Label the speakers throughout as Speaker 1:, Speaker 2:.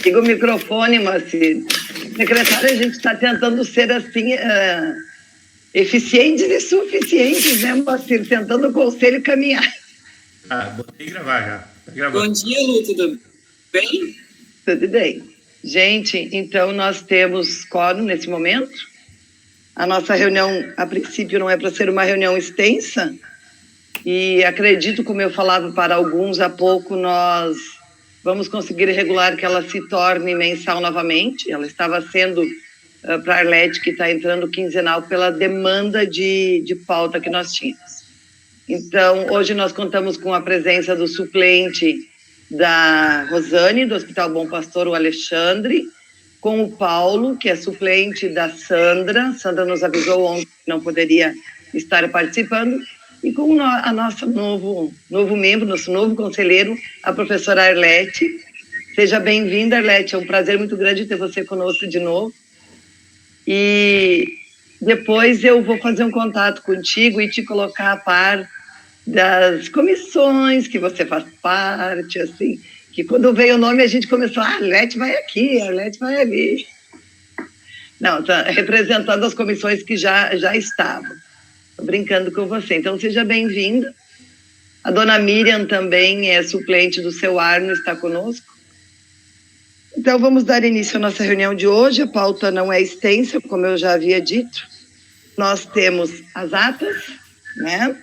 Speaker 1: Liga o microfone, Moacir. Secretária, a gente está tentando ser assim, eficientes e suficientes, né, Moacir? Tentando o conselho caminhar.
Speaker 2: Botei gravar já. Tá.
Speaker 3: Bom dia, Lu, tudo bem?
Speaker 1: Tudo bem. Gente, então nós temos quórum nesse momento. A nossa reunião, a princípio, não é para ser uma reunião extensa. E acredito, como eu falava para alguns há pouco, nós vamos conseguir regular que ela se torne mensal novamente. Ela estava sendo para a Arlete, que está entrando quinzenal pela demanda de pauta que nós tínhamos. Então, hoje nós contamos com a presença do suplente da Rosane, do Hospital Bom Pastor, o Alexandre, com o Paulo, que é suplente da Sandra. Sandra nos avisou ontem que não poderia estar participando. E com a nossa novo membro, nosso novo conselheiro, a professora Arlete. Seja bem-vinda, Arlete. É um prazer muito grande ter você conosco de novo. E depois eu vou fazer um contato contigo e te colocar a par das comissões que você faz parte, assim, que quando veio o nome a gente começou, a Arlete vai aqui, a Arlete vai ali. Não, tá representando as comissões que já estavam. Estou brincando com você. Então, seja bem-vinda. A dona Miriam também é suplente do seu Arno, está conosco. Então, vamos dar início à nossa reunião de hoje. A pauta não é extensa, como eu já havia dito. Nós temos as atas, né?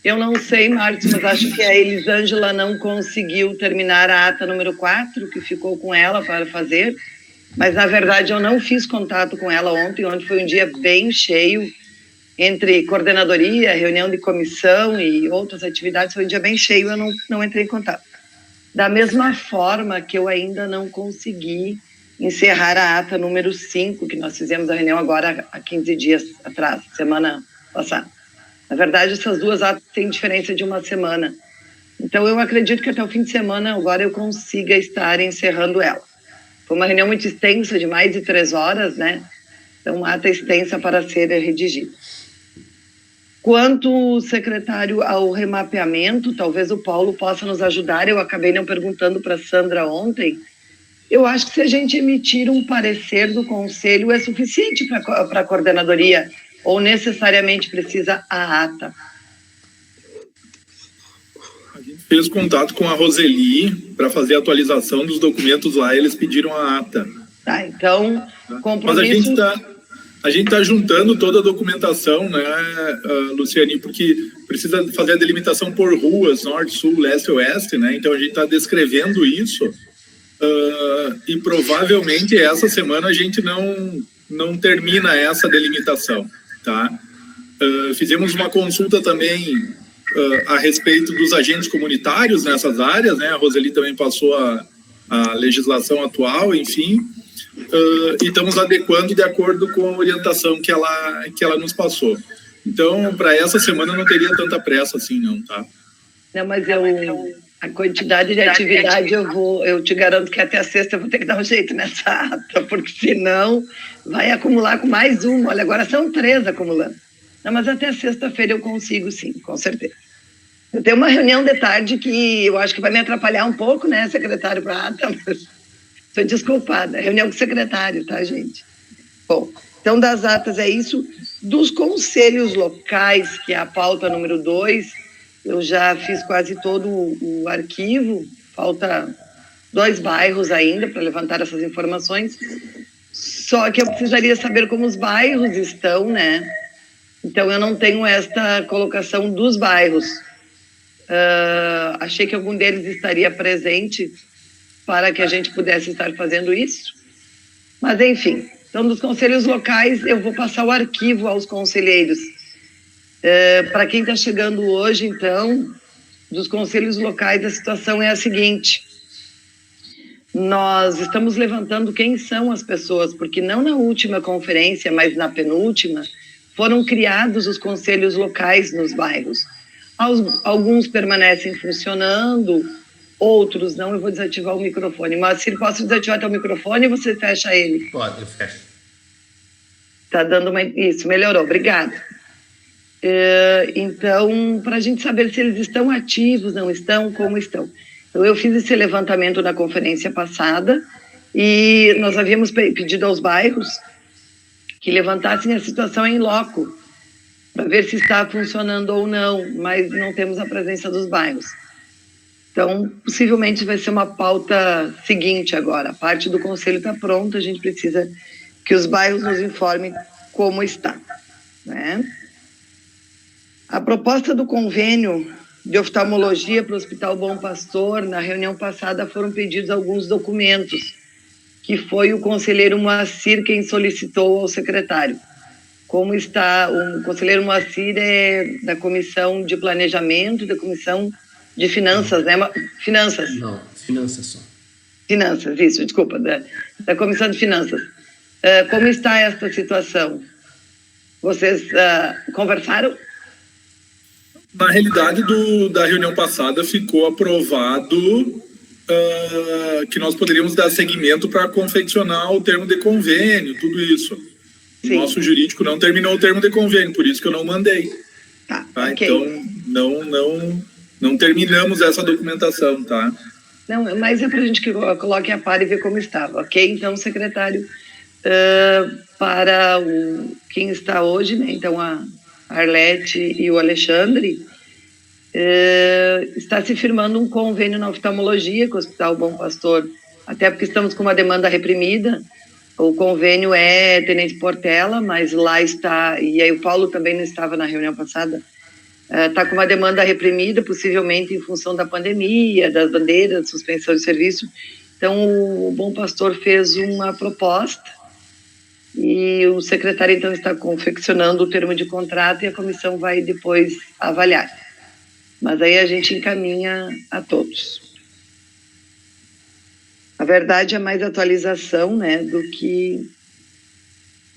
Speaker 1: Eu não sei, Márcio, mas acho que a Elisângela não conseguiu terminar a ata número 4, que ficou com ela para fazer. Mas, na verdade, eu não fiz contato com ela ontem. Ontem foi um dia bem cheio, entre coordenadoria, reunião de comissão e outras atividades. Foi um dia bem cheio, eu não entrei em contato. Da mesma forma que eu ainda não consegui encerrar a ata número 5, que nós fizemos a reunião agora há 15 dias atrás, semana passada. Na verdade, essas duas atas têm diferença de uma semana. Então, eu acredito que até o fim de semana, agora, eu consiga estar encerrando ela. Foi uma reunião muito extensa, de mais de 3 horas, né? Então, uma ata extensa para ser redigida. Quanto, secretário, ao remapeamento, talvez o Paulo possa nos ajudar. Eu acabei não perguntando para a Sandra ontem. Eu acho que se a gente emitir um parecer do Conselho é suficiente para a coordenadoria, ou necessariamente precisa a ata?
Speaker 4: A gente fez contato com a Roseli para fazer a atualização dos documentos lá, eles pediram a ata.
Speaker 1: Tá, então, compromisso...
Speaker 4: Mas a gente tá juntando toda a documentação, né, Luciane, porque precisa fazer a delimitação por ruas, norte, sul, leste, oeste, né? Então a gente está descrevendo isso e provavelmente essa semana a gente não termina essa delimitação, tá? Fizemos uma consulta também a respeito dos agentes comunitários nessas áreas, né? A Roseli também passou a legislação atual, enfim. E estamos adequando de acordo com a orientação que ela nos passou. Então, para essa semana não teria tanta pressa assim, não, tá?
Speaker 1: Não, mas a quantidade de atividade eu te garanto que até a sexta eu vou ter que dar um jeito nessa ata, porque senão vai acumular com mais uma. Olha, agora são 3 acumulando. Não, mas até sexta-feira eu consigo, sim, com certeza. Eu tenho uma reunião de tarde que eu acho que vai me atrapalhar um pouco, né, secretário, para a ata, mas... Estou desculpada, reunião com o secretário, tá, gente? Bom, então das atas é isso. Dos conselhos locais, que é a pauta número 2, eu já fiz quase todo o arquivo, falta 2 bairros ainda para levantar essas informações, só que eu precisaria saber como os bairros estão, né? Então eu não tenho esta colocação dos bairros. Achei que algum deles estaria presente para que a gente pudesse estar fazendo isso. Mas, enfim, então, dos conselhos locais, eu vou passar o arquivo aos conselheiros. Para quem está chegando hoje, então, dos conselhos locais, a situação é a seguinte. Nós estamos levantando quem são as pessoas, porque não na última conferência, mas na penúltima, foram criados os conselhos locais nos bairros. Alguns permanecem funcionando, outros não. Eu vou desativar o microfone. Mas se posso desativar teu microfone, você fecha ele?
Speaker 2: Pode, eu fecho.
Speaker 1: Tá dando uma... Isso, melhorou. Obrigada. Então, para a gente saber se eles estão ativos, não estão, como estão. Então, eu fiz esse levantamento na conferência passada e nós havíamos pedido aos bairros que levantassem a situação em loco, para ver se está funcionando ou não, mas não temos a presença dos bairros. Então, possivelmente vai ser uma pauta seguinte agora. A parte do conselho está pronta, a gente precisa que os bairros nos informem como está, né? A proposta do convênio de oftalmologia para o Hospital Bom Pastor, na reunião passada foram pedidos alguns documentos, que foi o conselheiro Moacir quem solicitou ao secretário. Como está, o conselheiro Moacir é da Comissão de Planejamento, da Comissão de Finanças, né? Finanças.
Speaker 2: Não, finanças só.
Speaker 1: Finanças, isso, desculpa, da Comissão de Finanças. Como está esta situação? Vocês conversaram?
Speaker 4: Na realidade, da reunião passada, ficou aprovado que nós poderíamos dar seguimento para confeccionar o termo de convênio, tudo isso.
Speaker 1: Sim.
Speaker 4: O nosso jurídico não terminou o termo de convênio, por isso que eu não mandei.
Speaker 1: Tá,
Speaker 4: Okay.
Speaker 1: Então,
Speaker 4: não terminamos essa documentação, tá?
Speaker 1: Não, mas é para a gente que coloque a par e ver como estava, ok? Então, secretário, para quem está hoje, né? Então, a Arlete e o Alexandre, está se firmando um convênio na oftalmologia com o Hospital Bom Pastor, até porque estamos com uma demanda reprimida. O convênio é Tenente Portela, mas lá está, e aí o Paulo também não estava na reunião passada, está com uma demanda reprimida, possivelmente em função da pandemia, das bandeiras, suspensão de serviço. Então, o Bom Pastor fez uma proposta e o secretário, então, está confeccionando o termo de contrato e a comissão vai depois avaliar. Mas aí a gente encaminha a todos. A verdade é mais atualização, né, do que...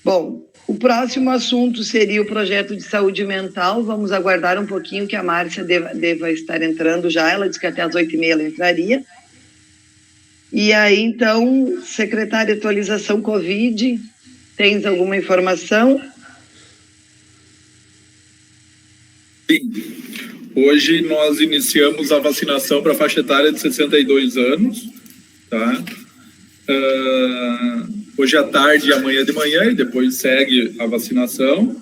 Speaker 1: Bom, o próximo assunto seria o projeto de saúde mental. Vamos aguardar um pouquinho que a Márcia deva estar entrando já. Ela disse que até às 8h30 ela entraria. E aí, então, secretária de atualização Covid, tens alguma informação?
Speaker 4: Sim. Hoje nós iniciamos a vacinação para a faixa etária de 62 anos, tá? Hoje à tarde e amanhã de manhã, e depois segue a vacinação.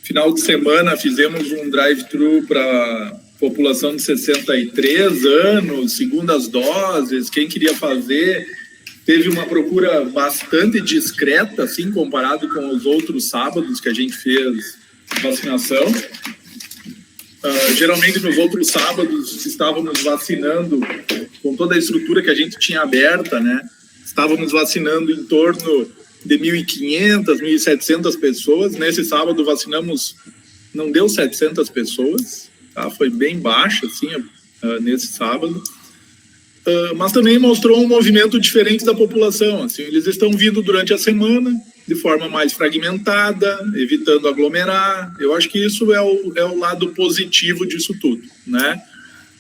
Speaker 4: Final de semana fizemos um drive-thru para população de 63 anos, segundas doses, quem queria fazer. Teve uma procura bastante discreta, assim, comparado com os outros sábados que a gente fez vacinação. Geralmente nos outros sábados estávamos vacinando com toda a estrutura que a gente tinha aberta, né? Estávamos vacinando em torno de 1.500, 1.700 pessoas. Nesse sábado vacinamos, não deu 700 pessoas, tá? Foi bem baixo, assim, nesse sábado. Mas também mostrou um movimento diferente da população. Assim, eles estão vindo durante a semana de forma mais fragmentada, evitando aglomerar. Eu acho que isso é o lado positivo disso tudo, né?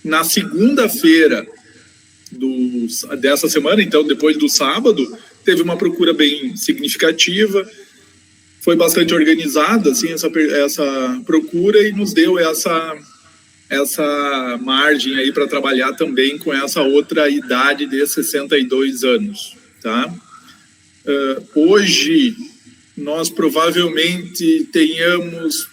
Speaker 4: Na segunda-feira dessa semana, então depois do sábado, teve uma procura bem significativa. Foi bastante organizada, assim, essa procura, e nos deu essa margem aí para trabalhar também com essa outra idade de 62 anos, tá? Hoje nós provavelmente tenhamos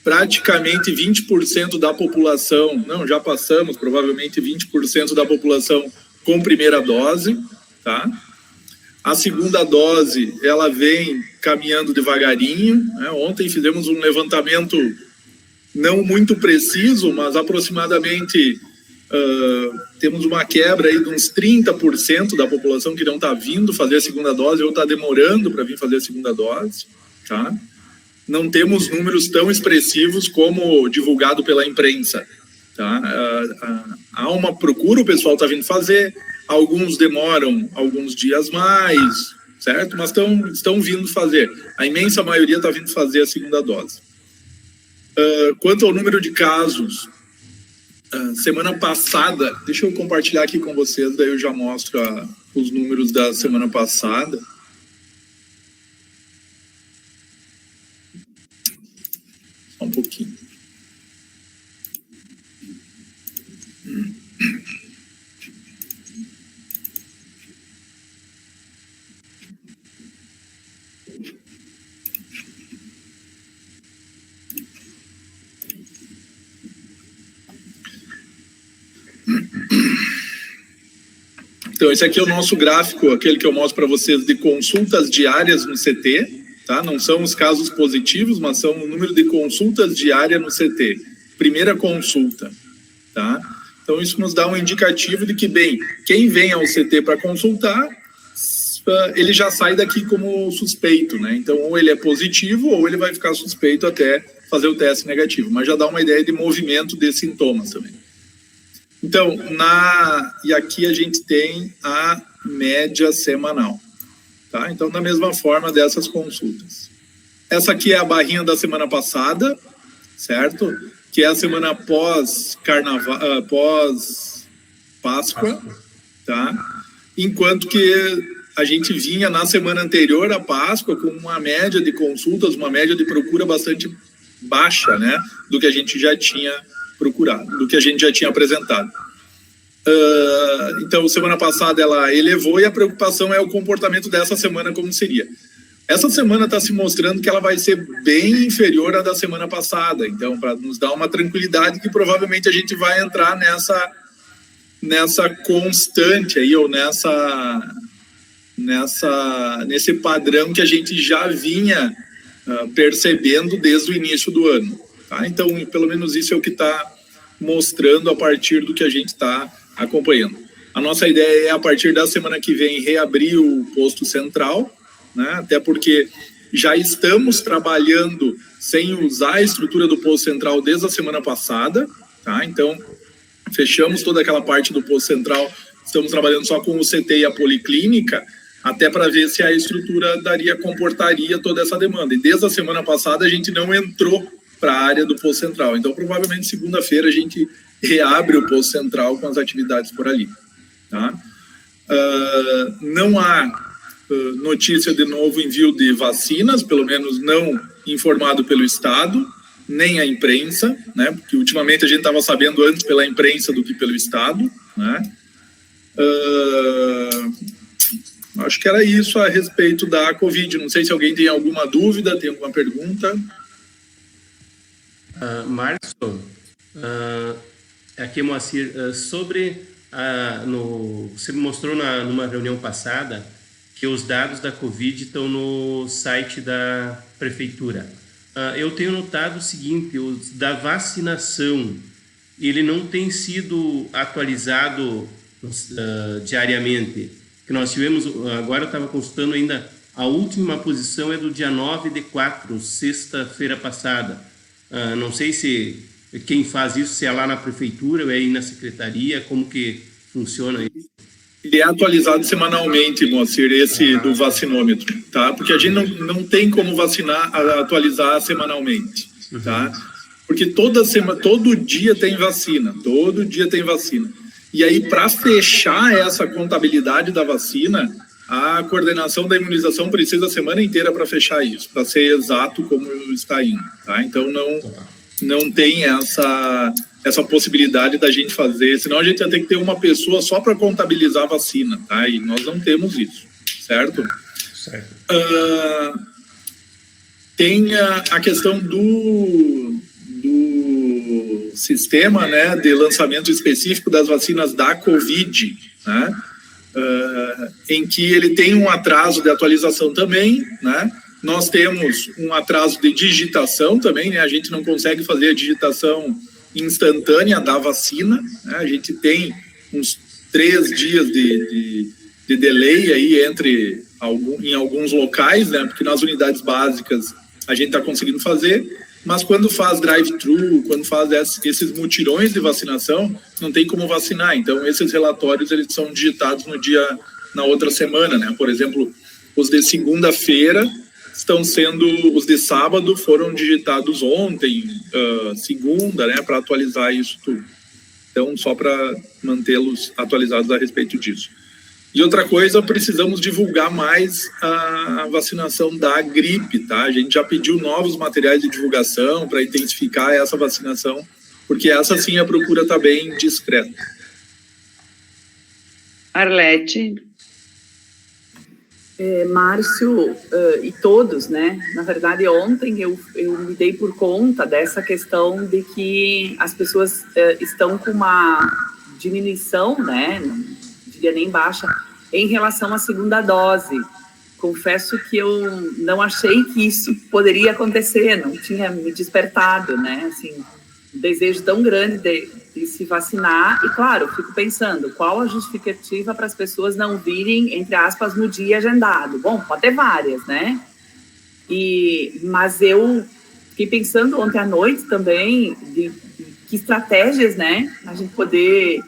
Speaker 4: praticamente 20% da população, não, já passamos provavelmente 20% da população com primeira dose, tá? A segunda dose, ela vem caminhando devagarinho, né? Ontem fizemos um levantamento não muito preciso, mas aproximadamente temos uma quebra aí de uns 30% da população que não está vindo fazer a segunda dose ou está demorando para vir fazer a segunda dose, tá? Não temos números tão expressivos como divulgado pela imprensa, tá? Há uma procura, o pessoal está vindo fazer, alguns demoram alguns dias mais, certo? Mas estão vindo fazer. A imensa maioria está vindo fazer a segunda dose. Quanto ao número de casos, semana passada, deixa eu compartilhar aqui com vocês, daí eu já mostro os números da semana passada. Só um pouquinho. Então, esse aqui é o nosso gráfico, aquele que eu mostro para vocês de consultas diárias no CT, tá? Não são os casos positivos, mas são o número de consultas diárias no CT. Primeira consulta, tá? Então, isso nos dá um indicativo de que, bem, quem vem ao CT para consultar, ele já sai daqui como suspeito, né? Então, ou ele é positivo ou ele vai ficar suspeito até fazer o teste negativo, mas já dá uma ideia de movimento de sintomas também. Então, e aqui a gente tem a média semanal, tá? Então, da mesma forma dessas consultas. Essa aqui é a barrinha da semana passada, certo? Que é a semana pós-carnaval, pós-Páscoa, tá? Enquanto que a gente vinha na semana anterior à Páscoa com uma média de consultas, uma média de procura bastante baixa, né? Do que a gente já tinha procurado, do que a gente já tinha apresentado. Então, semana passada ela elevou e a preocupação é o comportamento dessa semana, como seria. Essa semana está se mostrando que ela vai ser bem inferior à da semana passada, então, para nos dar uma tranquilidade que provavelmente a gente vai entrar nessa constante aí, ou nesse padrão que a gente já vinha percebendo desde o início do ano, tá? Então, pelo menos isso é o que está mostrando a partir do que a gente está acompanhando. A nossa ideia é, a partir da semana que vem, reabrir o posto central, né? Até porque já estamos trabalhando sem usar a estrutura do posto central desde a semana passada, tá? Então, fechamos toda aquela parte do posto central, estamos trabalhando só com o CT e a policlínica, até para ver se a estrutura comportaria toda essa demanda. E desde a semana passada a gente não entrou para a área do posto central. Então, provavelmente, segunda-feira a gente reabre o posto central com as atividades por ali, tá? Não há notícia de novo envio de vacinas, pelo menos não informado pelo Estado, nem a imprensa, né? Porque ultimamente a gente estava sabendo antes pela imprensa do que pelo Estado, né? Acho que era isso a respeito da Covid. Não sei se alguém tem alguma dúvida, tem alguma pergunta.
Speaker 2: Márcio, aqui é Moacir, sobre você mostrou numa reunião passada que os dados da Covid estão no site da prefeitura. Eu tenho notado o seguinte, os da vacinação, ele não tem sido atualizado diariamente. Que nós tivemos, agora eu estava consultando ainda, a última posição é do dia 9/4, sexta-feira passada. Não sei se quem faz isso, se é lá na prefeitura ou é aí na secretaria, como que funciona isso?
Speaker 4: Ele é atualizado semanalmente, Moacir, esse do vacinômetro, tá? Porque a gente não tem como atualizar semanalmente, tá? Porque todo dia tem vacina, E aí, para fechar essa contabilidade da vacina, a coordenação da imunização precisa a semana inteira para fechar isso, para ser exato como está indo, tá? Então, não tem essa possibilidade da gente fazer, senão a gente ia ter que ter uma pessoa só para contabilizar a vacina, tá? E nós não temos isso, certo?
Speaker 2: Certo.
Speaker 4: Tem a questão do sistema, né, de lançamento específico das vacinas da Covid, né, em que ele tem um atraso de atualização também, né? Nós temos um atraso de digitação também, né? A gente não consegue fazer a digitação instantânea da vacina, né? A gente tem uns 3 dias de delay aí em alguns locais, né? Porque nas unidades básicas a gente está conseguindo fazer, mas quando faz drive-thru, quando faz esses mutirões de vacinação, não tem como vacinar. Então, esses relatórios eles são digitados na outra semana, né? Por exemplo, os de segunda-feira os de sábado foram digitados ontem, segunda, né? Para atualizar isso tudo. Então, só para mantê-los atualizados a respeito disso. E outra coisa, precisamos divulgar mais a vacinação da gripe, tá? A gente já pediu novos materiais de divulgação para intensificar essa vacinação, porque essa sim a procura está bem discreta.
Speaker 1: Arlete.
Speaker 5: Márcio e todos, né? Na verdade, ontem eu me dei por conta dessa questão de que as pessoas estão com uma diminuição, né? seria nem baixa, em relação à segunda dose. Confesso que eu não achei que isso poderia acontecer, não tinha me despertado, né? Assim, um desejo tão grande de se vacinar. E, claro, fico pensando, qual a justificativa para as pessoas não virem, entre aspas, no dia agendado? Bom, pode ter várias, né? Mas eu fiquei pensando ontem à noite também de que estratégias, né? A gente poder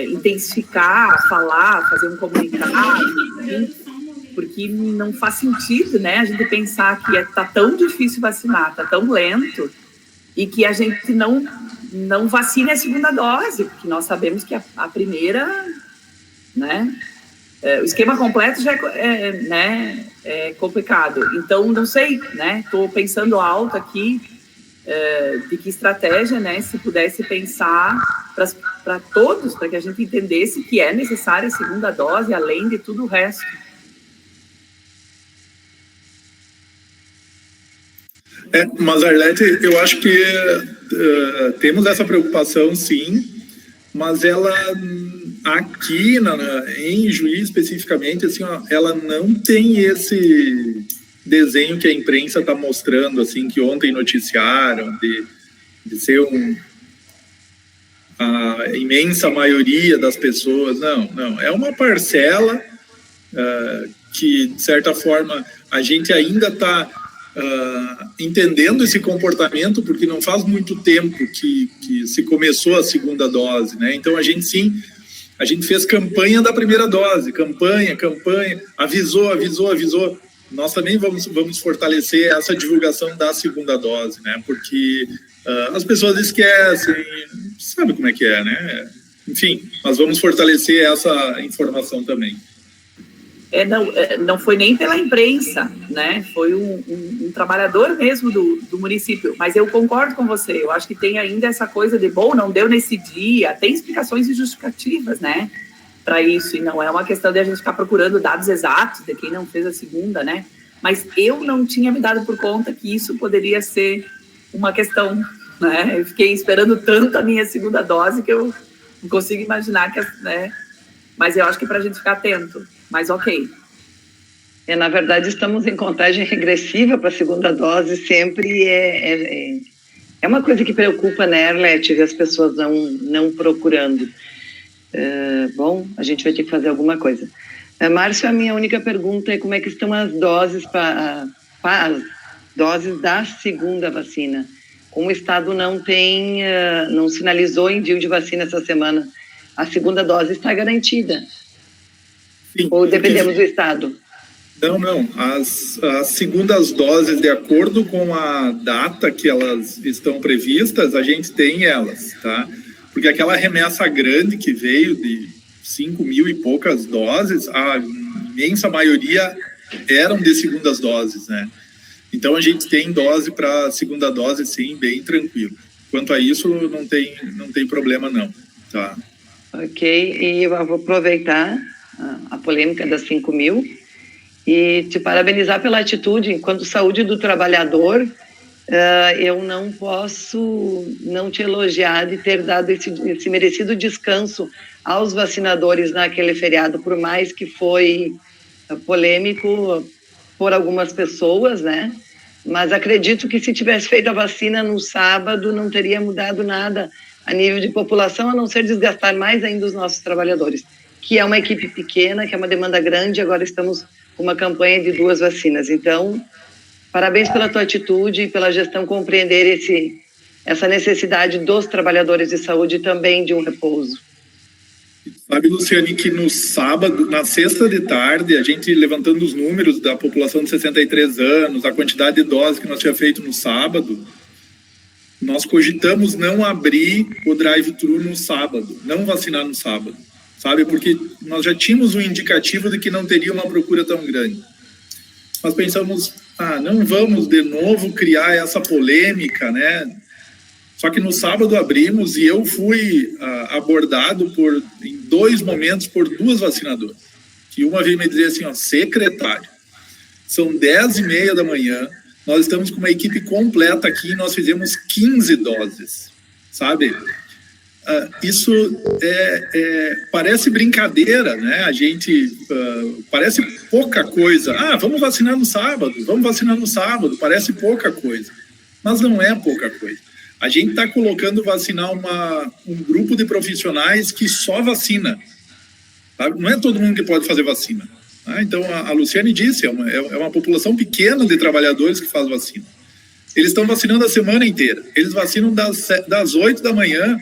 Speaker 5: intensificar, falar, fazer um comunicado, porque não faz sentido, né, a gente pensar que tá tão difícil vacinar, tá tão lento, e que a gente não vacine a segunda dose, porque nós sabemos que a primeira, né, o esquema completo já é complicado. Então, não sei, né, estou pensando alto aqui, de que estratégia, né, se pudesse pensar para todos, para que a gente entendesse que é necessária a segunda dose, além de tudo o resto.
Speaker 4: Mas, Arlete, eu acho que temos essa preocupação, sim, mas ela aqui em Juiz especificamente, assim, ó, ela não tem esse desenho que a imprensa está mostrando, assim, que ontem noticiaram, de ser a imensa maioria das pessoas. Não, é uma parcela que, de certa forma, a gente ainda está entendendo esse comportamento, porque não faz muito tempo que se começou a segunda dose, né? Então a gente fez campanha da primeira dose, campanha, avisou. Nós também vamos fortalecer essa divulgação da segunda dose, né? Porque as pessoas esquecem, sabe como é que é, né? Enfim, nós vamos fortalecer essa informação também.
Speaker 5: Não foi nem pela imprensa, né? Foi um trabalhador mesmo do município. Mas eu concordo com você. Eu acho que tem ainda essa coisa de, bom, não deu nesse dia. Tem explicações e justificativas, né? Para isso. E não é uma questão de a gente ficar procurando dados exatos de quem não fez a segunda, né? Mas eu não tinha me dado por conta que isso poderia ser uma questão, né? Eu fiquei esperando tanto a minha segunda dose que eu não consigo imaginar que, né? Mas eu acho que para a gente ficar atento. Mas ok.
Speaker 1: Na verdade, estamos em contagem regressiva para a segunda dose, sempre é uma coisa que preocupa, né, Arlete, ver as pessoas não procurando. Bom, a gente vai ter que fazer alguma coisa. Márcio, a minha única pergunta é como é que estão as doses as doses da segunda vacina. Como o Estado não sinalizou envio de vacina essa semana, a segunda dose está garantida? Sim, ou dependemos do Estado?
Speaker 4: Não. As segundas doses, de acordo com a data que elas estão previstas, a gente tem elas, tá? Porque aquela remessa grande que veio de 5.000 e poucas doses, a imensa maioria eram de segundas doses, né? Então a gente tem dose para segunda dose, sim, bem tranquilo. Quanto a isso, não tem problema não, tá?
Speaker 1: Ok, e eu vou aproveitar a polêmica das 5.000 e te parabenizar pela atitude. Enquanto saúde do trabalhador, eu não posso não te elogiar de ter dado esse merecido descanso aos vacinadores naquele feriado, por mais que foi polêmico por algumas pessoas, né? Mas acredito que se tivesse feito a vacina no sábado, não teria mudado nada a nível de população, a não ser desgastar mais ainda os nossos trabalhadores, que é uma equipe pequena, que é uma demanda grande. Agora estamos com uma campanha de 2 vacinas. Então, parabéns pela tua atitude e pela gestão compreender essa necessidade dos trabalhadores de saúde também de um repouso.
Speaker 4: Sabe, Luciane, que no sábado, na sexta de tarde, a gente levantando os números da população de 63 anos, a quantidade de doses que nós tínhamos feito no sábado, nós cogitamos não abrir o drive-thru no sábado, não vacinar no sábado, sabe? Porque nós já tínhamos um indicativo de que não teria uma procura tão grande. Nós pensamos, não vamos de novo criar essa polêmica, né? Só que no sábado abrimos e eu fui abordado em 2 momentos por 2 vacinadoras. Que uma veio me dizer assim, secretário, são 10h30 da manhã, nós estamos com uma equipe completa aqui e nós fizemos 15 doses, sabe? isso parece brincadeira, né? A gente parece pouca coisa. Vamos vacinar no sábado, parece pouca coisa. Mas não é pouca coisa. A gente está colocando vacinar um grupo de profissionais que só vacina. Sabe? Não é todo mundo que pode fazer vacina. Tá? Então, a Luciane disse, é uma população pequena de trabalhadores que faz vacina. Eles estão vacinando a semana inteira. Eles vacinam das 8 da manhã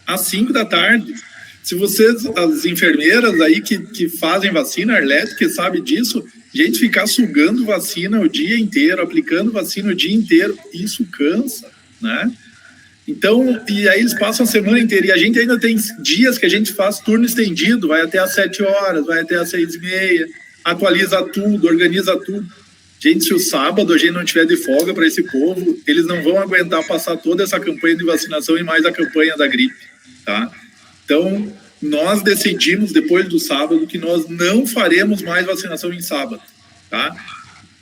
Speaker 4: às 5 da tarde. Se vocês, as enfermeiras aí que fazem vacina, a Arlete, que sabe disso, gente ficar sugando vacina o dia inteiro, aplicando vacina o dia inteiro, isso cansa, né? Então, e aí eles passam a semana inteira, e a gente ainda tem dias que a gente faz turno estendido, vai até às 7 horas, vai até às 6h30, atualiza tudo, organiza tudo. Gente, se o sábado a gente não tiver de folga para esse povo, eles não vão aguentar passar toda essa campanha de vacinação e mais a campanha da gripe, tá? Então, nós decidimos depois do sábado que nós não faremos mais vacinação em sábado, tá?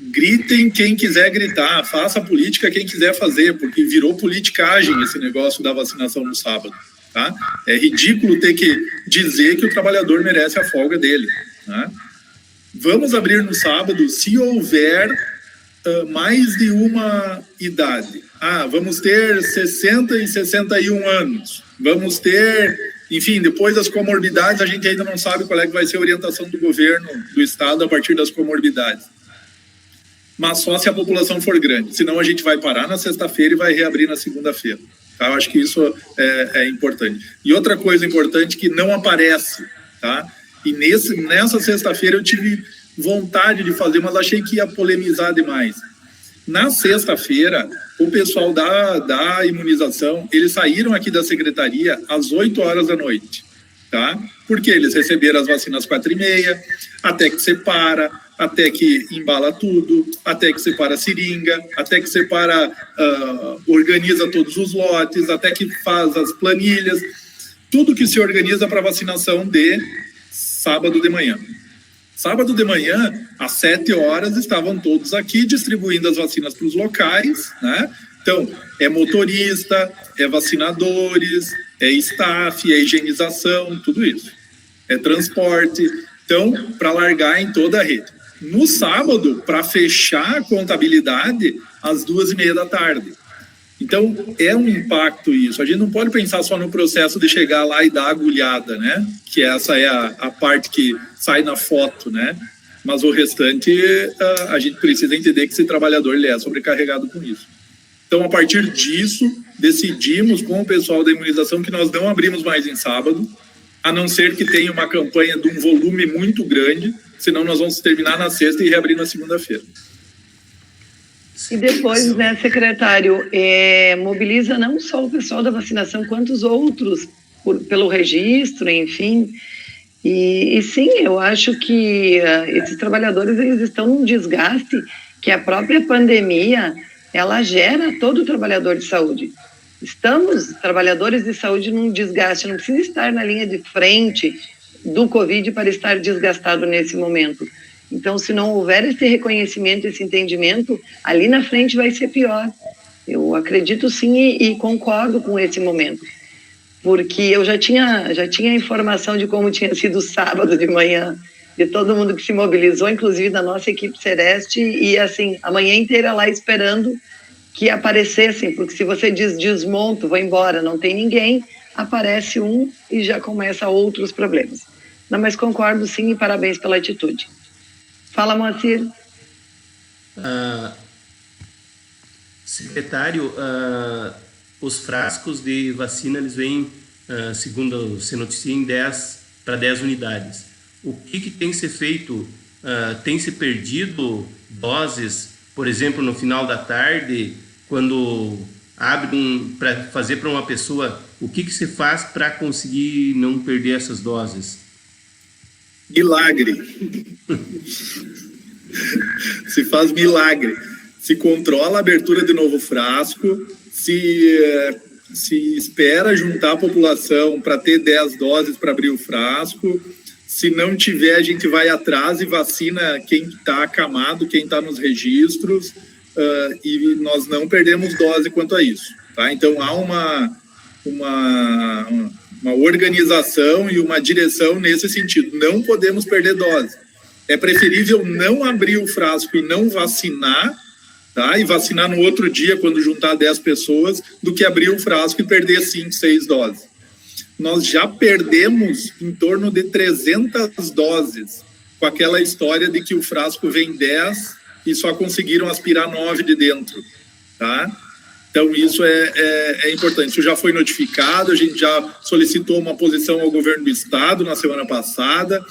Speaker 4: Gritem quem quiser gritar, faça política quem quiser fazer, porque virou politicagem esse negócio da vacinação no sábado, tá? É ridículo ter que dizer que o trabalhador merece a folga dele, né? Vamos abrir no sábado se houver mais de uma idade. Vamos ter 60 e 61 anos. Vamos ter, enfim, depois das comorbidades, a gente ainda não sabe qual é que vai ser a orientação do governo do estado a partir das comorbidades. Mas só se a população for grande. Senão a gente vai parar na sexta-feira e vai reabrir na segunda-feira. Tá? Eu acho que isso é importante. E outra coisa importante que não aparece, tá? E nessa sexta-feira eu tive vontade de fazer, mas achei que ia polemizar demais. Na sexta-feira, o pessoal da imunização, eles saíram aqui da secretaria às 8 horas da noite, tá? Porque eles receberam as vacinas 4h30, até que separa, até que embala tudo, até que separa a seringa, até que separa, organiza todos os lotes, até que faz as planilhas, tudo que se organiza para vacinação de sábado de manhã. Sábado de manhã, às 7 horas, estavam todos aqui distribuindo as vacinas para os locais, né? Então, é motorista, é vacinadores, é staff, é higienização, tudo isso. É transporte. Então, para largar em toda a rede. No sábado, para fechar a contabilidade, às 2h30 da tarde. Então, é um impacto isso. A gente não pode pensar só no processo de chegar lá e dar agulhada, né? Que essa é a parte que sai na foto, né? Mas o restante, a gente precisa entender que esse trabalhador ele é sobrecarregado com isso. Então, a partir disso, decidimos com o pessoal da imunização que nós não abrimos mais em sábado, a não ser que tenha uma campanha de um volume muito grande, senão nós vamos terminar na sexta e reabrir na segunda-feira.
Speaker 1: E depois, né, secretário, mobiliza não só o pessoal da vacinação, quanto os outros, pelo registro, enfim. E sim, eu acho que esses trabalhadores, eles estão num desgaste que a própria pandemia, ela gera todo trabalhador de saúde. Estamos, trabalhadores de saúde, num desgaste, não precisa estar na linha de frente do Covid para estar desgastado nesse momento. Então, se não houver esse reconhecimento, esse entendimento, ali na frente vai ser pior. Eu acredito sim e concordo com esse momento. Porque eu já tinha informação de como tinha sido sábado de manhã, de todo mundo que se mobilizou, inclusive da nossa equipe Sereste, e assim, a manhã inteira lá esperando que aparecessem, porque se você diz desmonto, vou embora, não tem ninguém, aparece um e já começa outros problemas. Não, mas concordo sim e parabéns pela atitude. Fala, Moacir.
Speaker 2: Secretário, os frascos de vacina, eles vêm, segundo se noticia, em 10 unidades. O que tem que ser feito? Tem se perdido doses, por exemplo, no final da tarde, quando abre para fazer para uma pessoa, o que se faz para conseguir não perder essas doses?
Speaker 4: Milagre. Se faz milagre. Se controla a abertura de novo frasco, se espera juntar a população para ter 10 doses para abrir o frasco. Se não tiver, a gente vai atrás e vacina quem está acamado, quem está nos registros, e nós não perdemos dose quanto a isso. Tá? Então, há uma organização e uma direção nesse sentido. Não podemos perder dose. É preferível não abrir o frasco e não vacinar, tá? E vacinar no outro dia, quando juntar 10 pessoas, do que abrir o frasco e perder 5, 6 doses. Nós já perdemos em torno de 300 doses com aquela história de que o frasco vem 10 e só conseguiram aspirar 9 de dentro, tá? Então, isso é importante. Isso já foi notificado, a gente já solicitou uma posição ao governo do estado na semana passada,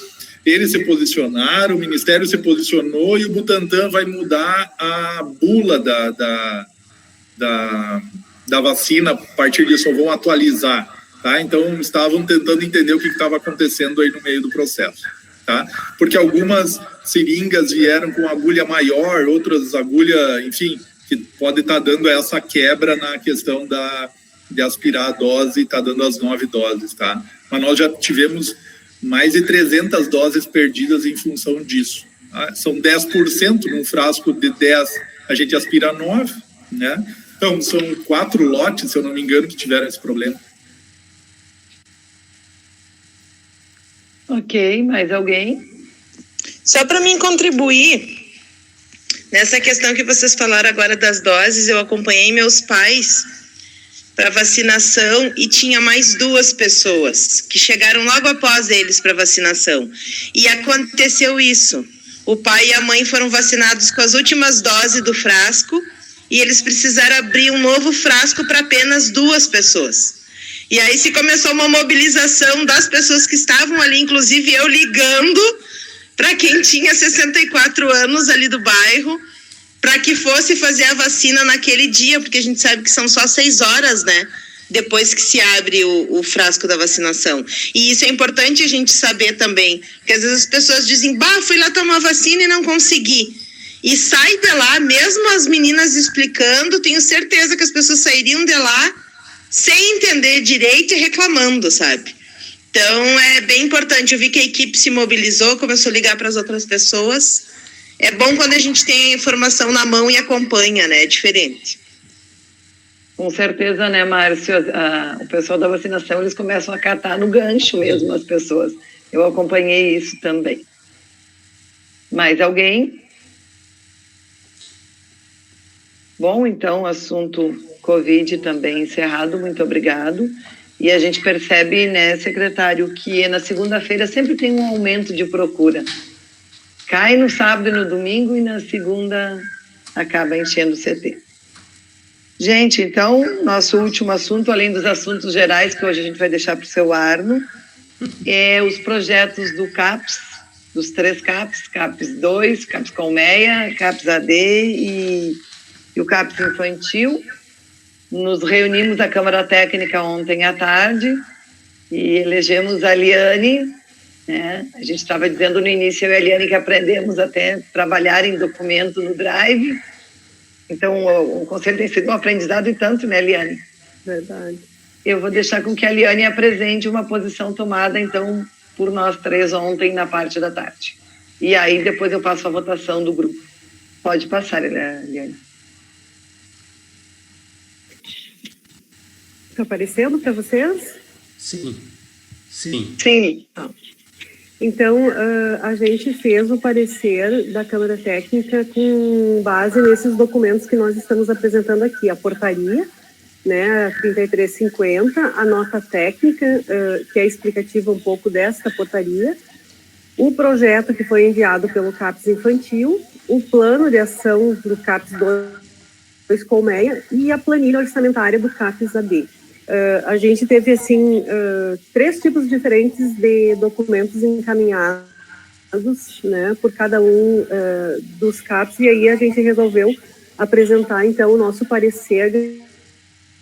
Speaker 4: eles se posicionaram, o Ministério se posicionou e o Butantan vai mudar a bula da vacina, a partir disso vão atualizar, tá? Então, estavam tentando entender o que estava acontecendo aí no meio do processo, tá? Porque algumas seringas vieram com agulha maior, outras agulha, enfim, que pode estar dando essa quebra na questão de aspirar a dose e está dando as 9 doses, tá? Mas nós já tivemos mais de 300 doses perdidas em função disso. Tá? São 10% num frasco de 10, a gente aspira 9, né? Então, são 4 lotes, se eu não me engano, que tiveram esse problema.
Speaker 1: Ok, mais alguém?
Speaker 6: Só para mim contribuir, nessa questão que vocês falaram agora das doses, eu acompanhei meus pais para vacinação e tinha mais 2 pessoas que chegaram logo após eles para vacinação. E aconteceu isso. O pai e a mãe foram vacinados com as últimas doses do frasco e eles precisaram abrir um novo frasco para apenas 2 pessoas. E aí se começou uma mobilização das pessoas que estavam ali, inclusive eu ligando para quem tinha 64 anos ali do bairro, para que fosse fazer a vacina naquele dia, porque a gente sabe que são só 6 horas, né? Depois que se abre o frasco da vacinação. E isso é importante a gente saber também, porque às vezes as pessoas dizem, fui lá tomar vacina e não consegui. E sai de lá, mesmo as meninas explicando, tenho certeza que as pessoas sairiam de lá sem entender direito e reclamando, sabe? Então, é bem importante. Eu vi que a equipe se mobilizou, começou a ligar para as outras pessoas. É bom quando a gente tem a informação na mão e acompanha, né? É diferente.
Speaker 1: Com certeza, né, Márcio? O pessoal da vacinação, eles começam a catar no gancho mesmo as pessoas. Eu acompanhei isso também. Mais alguém? Bom, então, assunto Covid também encerrado. Muito obrigado. E a gente percebe, né, secretário, que na segunda-feira sempre tem um aumento de procura. Cai no sábado e no domingo e na segunda acaba enchendo o CT. Gente, então, nosso último assunto, além dos assuntos gerais que hoje a gente vai deixar para o seu Arno, é os projetos do CAPS, dos 3 CAPS, CAPS 2, CAPS Colmeia, CAPS AD e o CAPS Infantil. Nos reunimos na Câmara Técnica ontem à tarde e elegemos a Liane, né? A gente estava dizendo no início, eu e a Liane, que aprendemos até trabalhar em documento no Drive. Então, o conselho tem sido um aprendizado e tanto, né, Liane?
Speaker 7: Verdade.
Speaker 1: Eu vou deixar com que a Liane apresente uma posição tomada, então, por nós 3 ontem na parte da tarde. E aí, depois eu passo a votação do grupo. Pode passar, Liane.
Speaker 7: Está aparecendo para vocês?
Speaker 2: Sim. Sim.
Speaker 1: Sim.
Speaker 7: Então, a gente fez o parecer da Câmara Técnica com base nesses documentos que nós estamos apresentando aqui. A portaria, né, a 3350, a nota técnica, que é explicativa um pouco desta portaria, o projeto que foi enviado pelo CAPS Infantil, o plano de ação do CAPS 2 Colmeia e a planilha orçamentária do CAPS AD. A gente teve, assim, 3 tipos diferentes de documentos encaminhados, né, por cada um dos CAPs, e aí a gente resolveu apresentar, então, o nosso parecer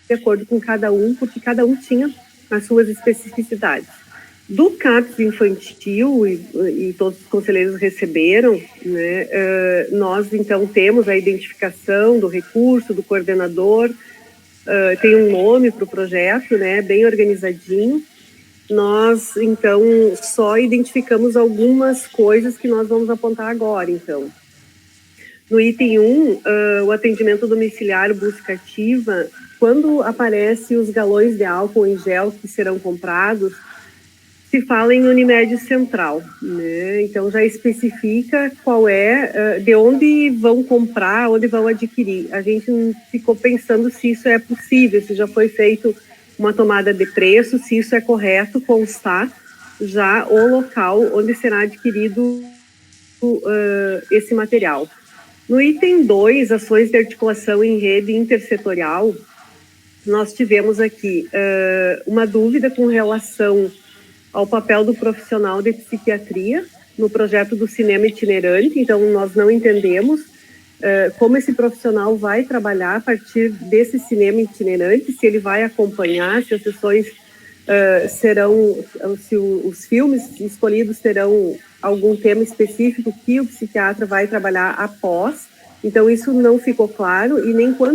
Speaker 7: de acordo com cada um, porque cada um tinha as suas especificidades. Do CAPS Infantil, e todos os conselheiros receberam, né, nós, então, temos a identificação do recurso, do coordenador, tem um nome para o projeto, né, bem organizadinho. Nós, então, só identificamos algumas coisas que nós vamos apontar agora, então. No item 1, o atendimento domiciliar busca ativa, quando aparecem os galões de álcool em gel que serão comprados, se fala em Unimed Central, né? Então já especifica qual é, de onde vão comprar, onde vão adquirir. A gente ficou pensando se isso é possível, se já foi feito uma tomada de preço, se isso é correto constar já o local onde será adquirido esse material. No item 2, ações de articulação em rede intersetorial, nós tivemos aqui uma dúvida com relação ao papel do profissional de psiquiatria no projeto do cinema itinerante. Então, nós não entendemos como esse profissional vai trabalhar a partir desse cinema itinerante, se ele vai acompanhar, se as sessões serão, se os filmes escolhidos terão algum tema específico que o psiquiatra vai trabalhar após. Então, isso não ficou claro, e nem por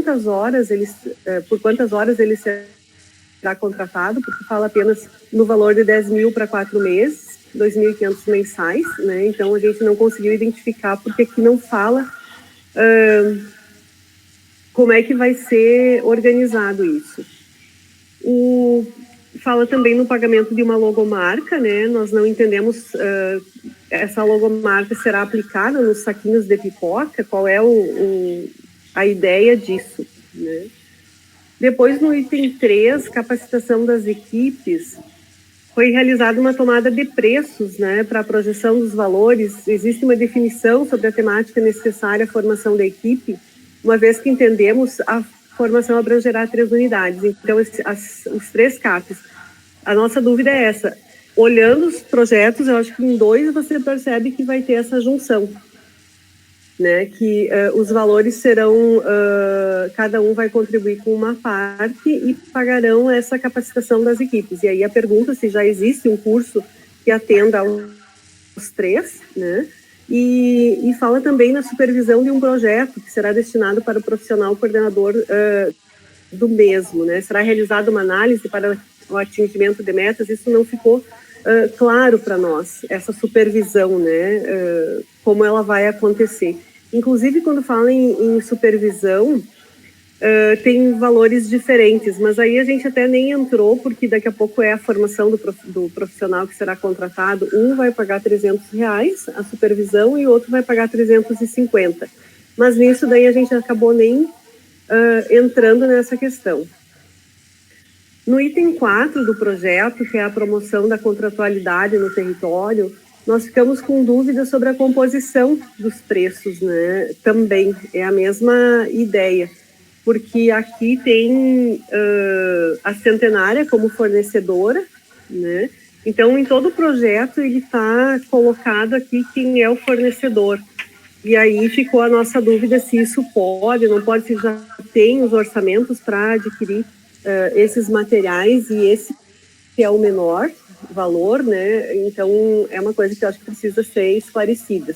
Speaker 7: quantas horas ele será contratado, porque fala apenas no valor de 10 mil para 4 meses, 2.500 mensais, né? Então, a gente não conseguiu identificar, porque aqui não fala como é que vai ser organizado isso. Fala também no pagamento de uma logomarca, né? Nós não entendemos essa logomarca será aplicada nos saquinhos de pipoca, qual é a ideia disso, né? Depois, no item 3, capacitação das equipes, foi realizada uma tomada de preços, né, para a projeção dos valores. Existe uma definição sobre a temática necessária à formação da equipe, uma vez que entendemos a formação abrangerá 3 unidades. Então, os 3 CAPs. A nossa dúvida é essa. Olhando os projetos, eu acho que em 2 você percebe que vai ter essa junção, né? Que os valores serão, cada um vai contribuir com uma parte e pagarão essa capacitação das equipes. E aí a pergunta se já existe um curso que atenda aos 3, né? E fala também na supervisão de um projeto que será destinado para o profissional coordenador do mesmo, né? Será realizada uma análise para o atingimento de metas. Isso não ficou claro para nós, essa supervisão, né? Como ela vai acontecer. Inclusive, quando fala em supervisão, tem valores diferentes, mas aí a gente até nem entrou, porque daqui a pouco é a formação do profissional que será contratado. Um vai pagar R$300 a supervisão e o outro vai pagar 350. Mas nisso daí a gente acabou nem entrando nessa questão. No item 4 do projeto, que é a promoção da contratualidade no território, nós ficamos com dúvidas sobre a composição dos preços, né? Também é a mesma ideia, porque aqui tem a Centenária como fornecedora, né? Então, em todo o projeto, ele está colocado aqui quem é o fornecedor. E aí ficou a nossa dúvida se isso pode, não pode, se já tem os orçamentos para adquirir esses materiais, e esse é o menor valor, né? Então, é uma coisa que eu acho que precisa ser esclarecida.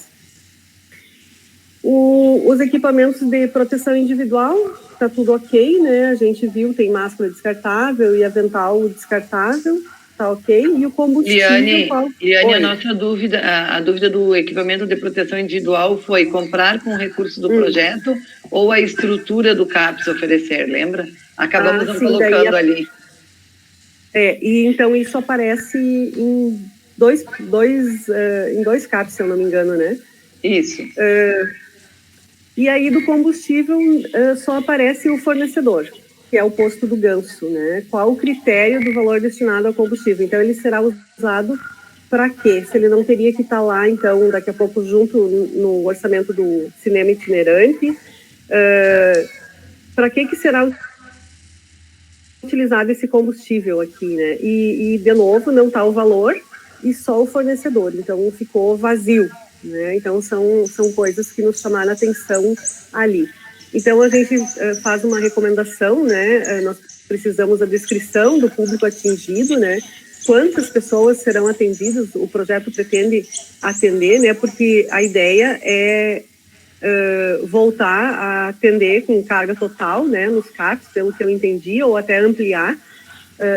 Speaker 7: Os equipamentos de proteção individual, está tudo ok, né? A gente viu, tem máscara descartável e avental descartável, está ok. E o combustível...
Speaker 1: Liane, a nossa dúvida, a dúvida do equipamento de proteção individual foi comprar com recurso do projeto ou a estrutura do CAPS oferecer, lembra? Acabamos não colocando ali.
Speaker 7: E então isso aparece em dois CAPs, se eu não me engano, né?
Speaker 1: Isso.
Speaker 7: E aí do combustível só aparece o fornecedor, que é o posto do Ganso, né? Qual o critério do valor destinado ao combustível? Então ele será usado para quê? Se ele não teria que estar lá, então, daqui a pouco junto no orçamento do cinema itinerante, para que será utilizado esse combustível aqui, né? E de novo, não está o valor e só o fornecedor, então ficou vazio, né? Então são coisas que nos chamaram a atenção ali. Então a gente faz uma recomendação, né? Nós precisamos da descrição do público atingido, né? Quantas pessoas serão atendidas, o projeto pretende atender, né? Porque a ideia é voltar a atender com carga total, né, nos CAPs, pelo que eu entendi, ou até ampliar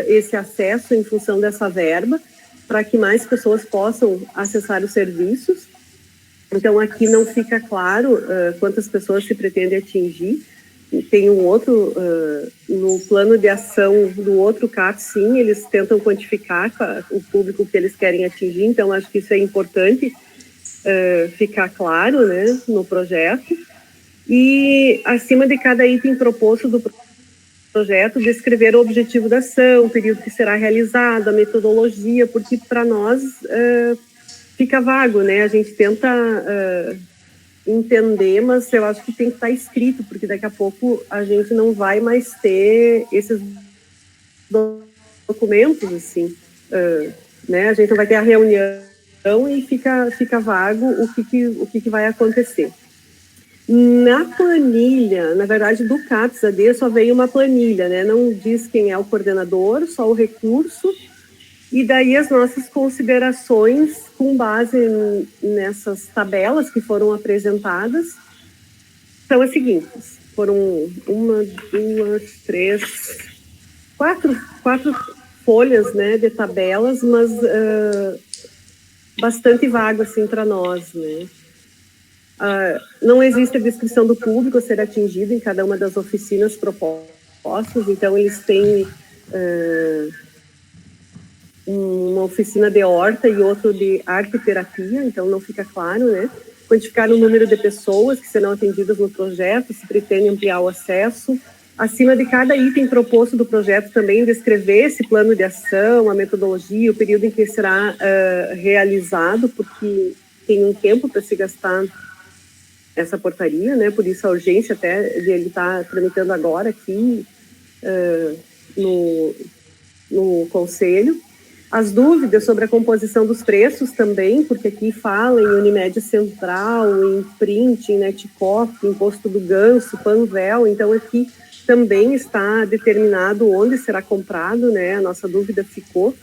Speaker 7: esse acesso em função dessa verba, para que mais pessoas possam acessar os serviços. Então, aqui não fica claro quantas pessoas se pretende atingir. Tem um outro, no plano de ação do outro CAPS, sim, eles tentam quantificar o público que eles querem atingir, então acho que isso é importante ficar claro, né, no projeto. E acima de cada item proposto do projeto, descrever o objetivo da ação, o período que será realizado, a metodologia, porque para nós fica vago, né, a gente tenta entender, mas eu acho que tem que estar escrito, porque daqui a pouco a gente não vai mais ter esses documentos, assim, né? A gente não vai ter a reunião e fica vago o que vai acontecer. Na planilha, na verdade, do CAPS-AD só veio uma planilha, né? Não diz quem é o coordenador, só o recurso. E daí as nossas considerações com base nessas tabelas que foram apresentadas são as seguintes. Foram quatro folhas, né, de tabelas, mas bastante vago assim para nós, né? Não existe a descrição do público a ser atingido em cada uma das oficinas propostas, então eles têm uma oficina de horta e outro de arte-terapia, então não fica claro, né? Quantificar o número de pessoas que serão atendidas no projeto, se pretende ampliar o acesso. Acima de cada item proposto do projeto também descrever esse plano de ação, a metodologia, o período em que será realizado, porque tem um tempo para se gastar essa portaria, né? Por isso a urgência até de ele estar tramitando agora aqui no Conselho. As dúvidas sobre a composição dos preços também, porque aqui fala em Unimed Central, em Print, em Netcop, Imposto do Ganso, Panvel, então aqui também está determinado onde será comprado, né? A nossa dúvida ficou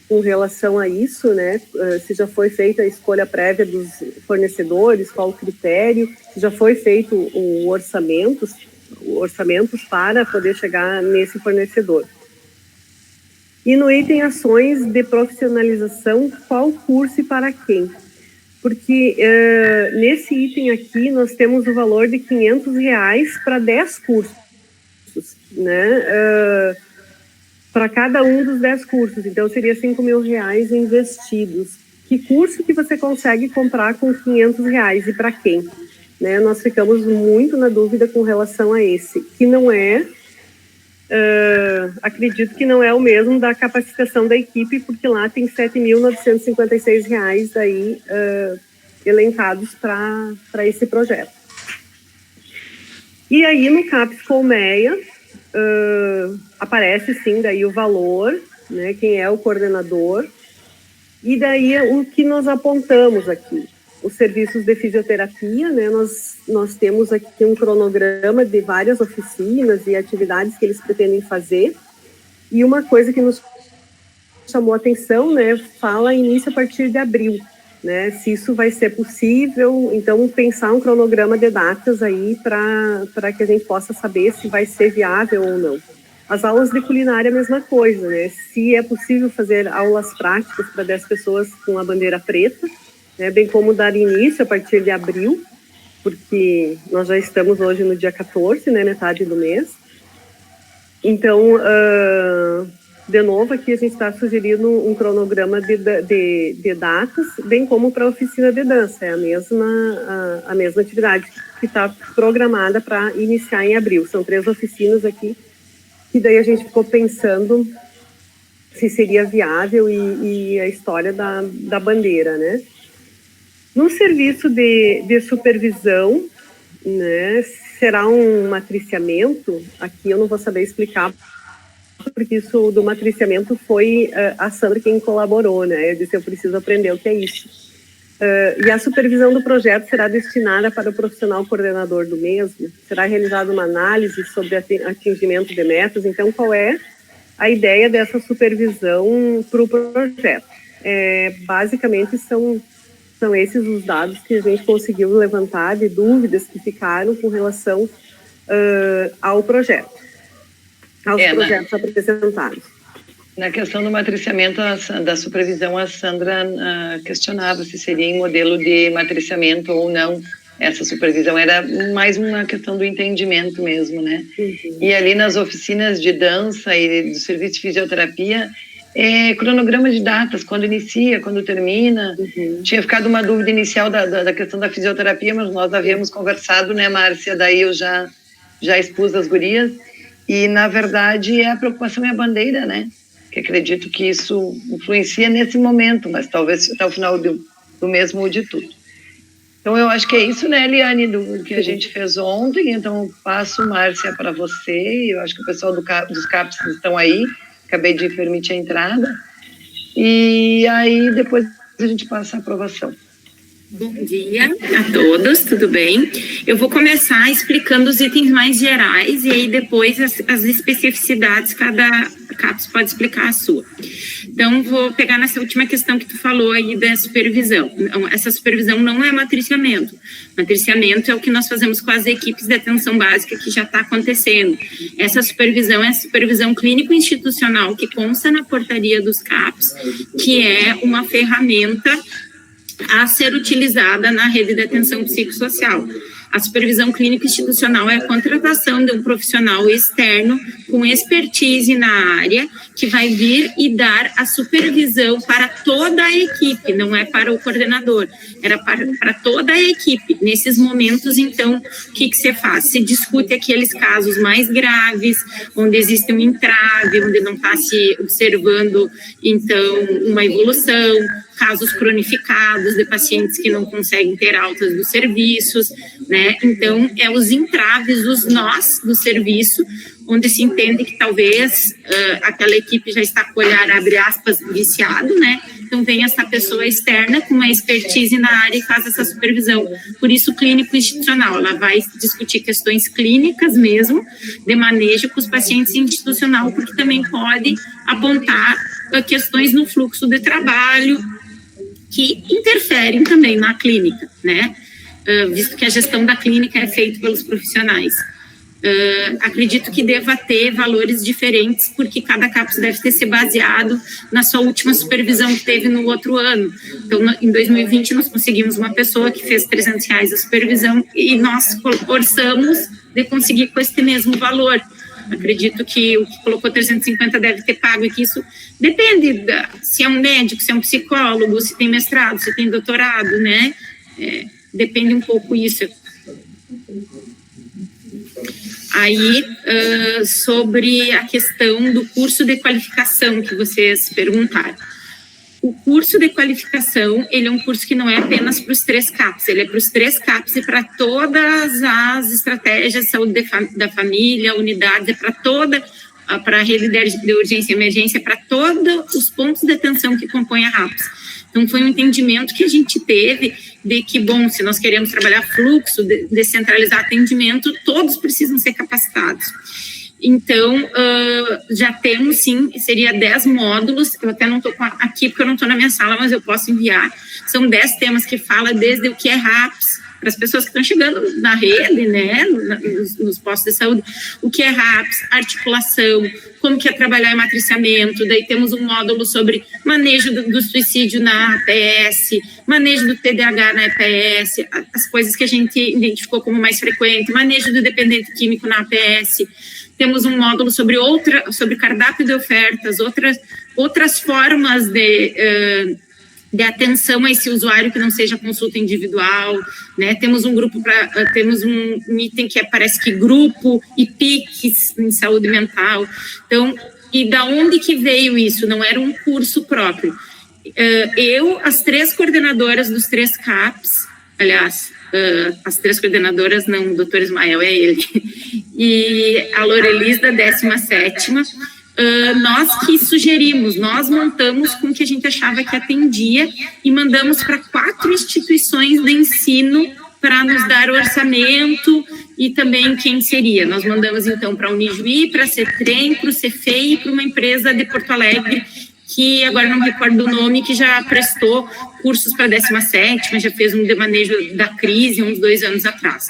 Speaker 7: com relação a isso, né? Se já foi feita a escolha prévia dos fornecedores, qual o critério, se já foi feito o orçamentos para poder chegar nesse fornecedor. E no item ações de profissionalização, qual curso e para quem? Porque nesse item aqui nós temos o valor de R$500 para 10 cursos, né? Para cada um dos 10 cursos, então seria R$5.000 investidos. Que curso que você consegue comprar com R$500 e para quem? Né? Nós ficamos muito na dúvida com relação a esse, que não é... acredito que não é o mesmo da capacitação da equipe, porque lá tem R$7.956 aí elencados para esse projeto. E aí no CAPS Colmeia aparece sim daí o valor, né, quem é o coordenador, e daí o que nós apontamos aqui. Os serviços de fisioterapia, né, nós temos aqui um cronograma de várias oficinas e atividades que eles pretendem fazer, e uma coisa que nos chamou a atenção, né, fala início a partir de abril, né, se isso vai ser possível, então pensar um cronograma de datas aí para que a gente possa saber se vai ser viável ou não. As aulas de culinária, a mesma coisa, né, se é possível fazer aulas práticas para 10 pessoas com a bandeira preta, né, bem como dar início a partir de abril, porque nós já estamos hoje no dia 14, né, metade do mês. Então, de novo, aqui a gente está sugerindo um cronograma de datas, bem como para a oficina de dança, é a mesma atividade que está programada para iniciar em abril. São 3 oficinas aqui, que daí a gente ficou pensando se seria viável e a história da bandeira, né? No serviço de supervisão, né, será um matriciamento, aqui eu não vou saber explicar, porque isso do matriciamento foi a Sandra quem colaborou, né, eu disse, eu preciso aprender o que é isso. E a supervisão do projeto será destinada para o profissional coordenador do mesmo, será realizada uma análise sobre atingimento de metas, então qual é a ideia dessa supervisão para o projeto? Basicamente são esses os dados que a gente conseguiu levantar de dúvidas que ficaram com relação ao projeto, aos projetos apresentados.
Speaker 1: Na questão do matriciamento, da supervisão, a Sandra questionava se seria em modelo de matriciamento ou não. Essa supervisão era mais uma questão do entendimento mesmo, né? Uhum. E ali nas oficinas de dança e do serviço de fisioterapia, cronograma de datas, quando inicia, quando termina. Uhum. Tinha ficado uma dúvida inicial da questão da fisioterapia, mas nós havíamos conversado, né, Márcia? Daí eu já expus as gurias. E, na verdade, a preocupação é a bandeira, né? Que acredito que isso influencia nesse momento, mas talvez até o final do mês mude tudo. Então, eu acho que é isso, né, Eliane, do que a gente fez ontem. Então, passo, Márcia, para você. Eu acho que o pessoal dos CAPs estão aí. Acabei de permitir a entrada. E aí, depois a gente passa a aprovação.
Speaker 8: Bom dia a todos, tudo bem? Eu vou começar explicando os itens mais gerais e aí depois as especificidades, cada CAPS pode explicar a sua. Então, vou pegar nessa última questão que tu falou aí da supervisão. Essa supervisão não é matriciamento. Matriciamento é o que nós fazemos com as equipes de atenção básica que já está acontecendo. Essa supervisão é a supervisão clínico-institucional que consta na portaria dos CAPS, que é uma ferramenta a ser utilizada na rede de atenção psicossocial. A supervisão clínico-institucional é a contratação de um profissional externo com expertise na área que vai vir e dar a supervisão para toda a equipe, não é para o coordenador, era para toda a equipe. Nesses momentos, então, o que se faz? Se discute aqueles casos mais graves, onde existe um entrave, onde não está se observando, então, uma evolução, casos cronificados de pacientes que não conseguem ter altas dos serviços, né? Então, os entraves, os nós do serviço, onde se entende que talvez aquela equipe já está com o olhar, abre aspas, viciado, né? Então, vem essa pessoa externa com uma expertise na área e faz essa supervisão. Por isso, clínico-institucional, ela vai discutir questões clínicas mesmo, de manejo com os pacientes institucional, porque também pode apontar questões no fluxo de trabalho, que interferem também na clínica, né? Visto que a gestão da clínica é feita pelos profissionais. Acredito que deva ter valores diferentes, porque cada CAPS deve ter se baseado na sua última supervisão que teve no outro ano. Então, em 2020, nós conseguimos uma pessoa que fez R$300 a supervisão e nós orçamos de conseguir com este mesmo valor. Acredito que o que colocou 350 deve ter pago, e que isso depende se é um médico, se é um psicólogo, se tem mestrado, se tem doutorado, né? Depende um pouco isso. Aí, sobre a questão do curso de qualificação que vocês perguntaram. O curso de qualificação, ele é um curso que não é apenas para os 3 CAPs, ele é para os 3 CAPs e para todas as estratégias de saúde da família, unidades, para a rede de urgência e emergência, para todos os pontos de atenção que compõem a RAPS. Então, foi um entendimento que a gente teve de que, bom, se nós queremos trabalhar fluxo, descentralizar atendimento, todos precisam ser capacitados. Então, já temos, sim, seria 10 módulos, eu até não estou aqui porque eu não estou na minha sala, mas eu posso enviar. São 10 temas que falam desde o que é RAPS, para as pessoas que estão chegando na rede, né, nos postos de saúde, o que é RAPS, articulação, como que é trabalhar em matriciamento, daí temos um módulo sobre manejo do suicídio na APS, manejo do TDAH na APS, as coisas que a gente identificou como mais frequente, manejo do dependente químico na APS. Temos um módulo sobre cardápio de ofertas, outras formas de atenção a esse usuário que não seja consulta individual, né? Temos um grupo temos um item que parece que grupo e PICs em saúde mental. Então, e da onde que veio isso? Não era um curso próprio. As 3 coordenadoras dos 3 CAPs, aliás, as 3 coordenadoras, não, o doutor Ismael é ele, e a Lorelis da 17ª, nós que sugerimos, nós montamos com o que a gente achava que atendia e mandamos para 4 instituições de ensino para nos dar o orçamento e também quem seria. Nós mandamos então para a Unijuí, para a CETREM, para o CEFEI e para uma empresa de Porto Alegre, que agora não me recordo o nome, que já prestou cursos para a 17ª, já fez um de manejo da crise uns 2 anos atrás.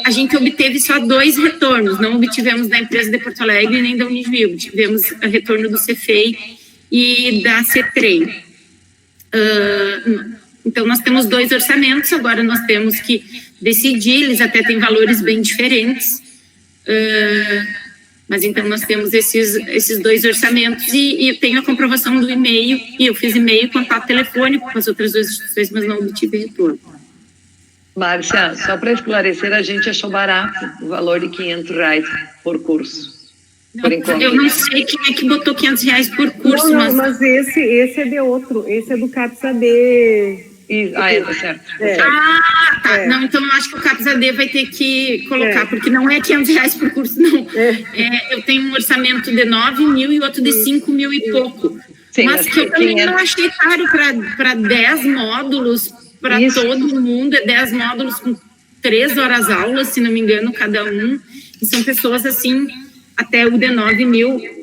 Speaker 8: a gente obteve só 2 retornos, não obtivemos da empresa de Porto Alegre nem da Univivo, tivemos retorno do CFEI e da CETREI. Então, nós temos 2 orçamentos, agora nós temos que decidir, eles até têm valores bem diferentes, mas então nós temos esses 2 orçamentos e eu tenho a comprovação do e-mail, e eu fiz e-mail, contato telefônico com as outras 2 instituições, mas não obtive retorno.
Speaker 1: Márcia, só para esclarecer, a gente achou barato o valor de R$500 por curso. Por enquanto.
Speaker 8: Eu não sei quem é que botou R$500 por curso,
Speaker 7: mas esse é de outro, esse é do CAPS-AD.
Speaker 1: Tá certo.
Speaker 8: Tá. Não, então eu acho que o CAPS-AD vai ter que colocar, porque não é R$500 por curso, não. Eu tenho um orçamento de 9 mil e outro de 5 mil e pouco. Sim, mas que eu também não achei caro para 10 módulos, para todo mundo, 10 módulos com 3 horas aula, se não me engano, cada um. E são pessoas assim, até o de 9 mil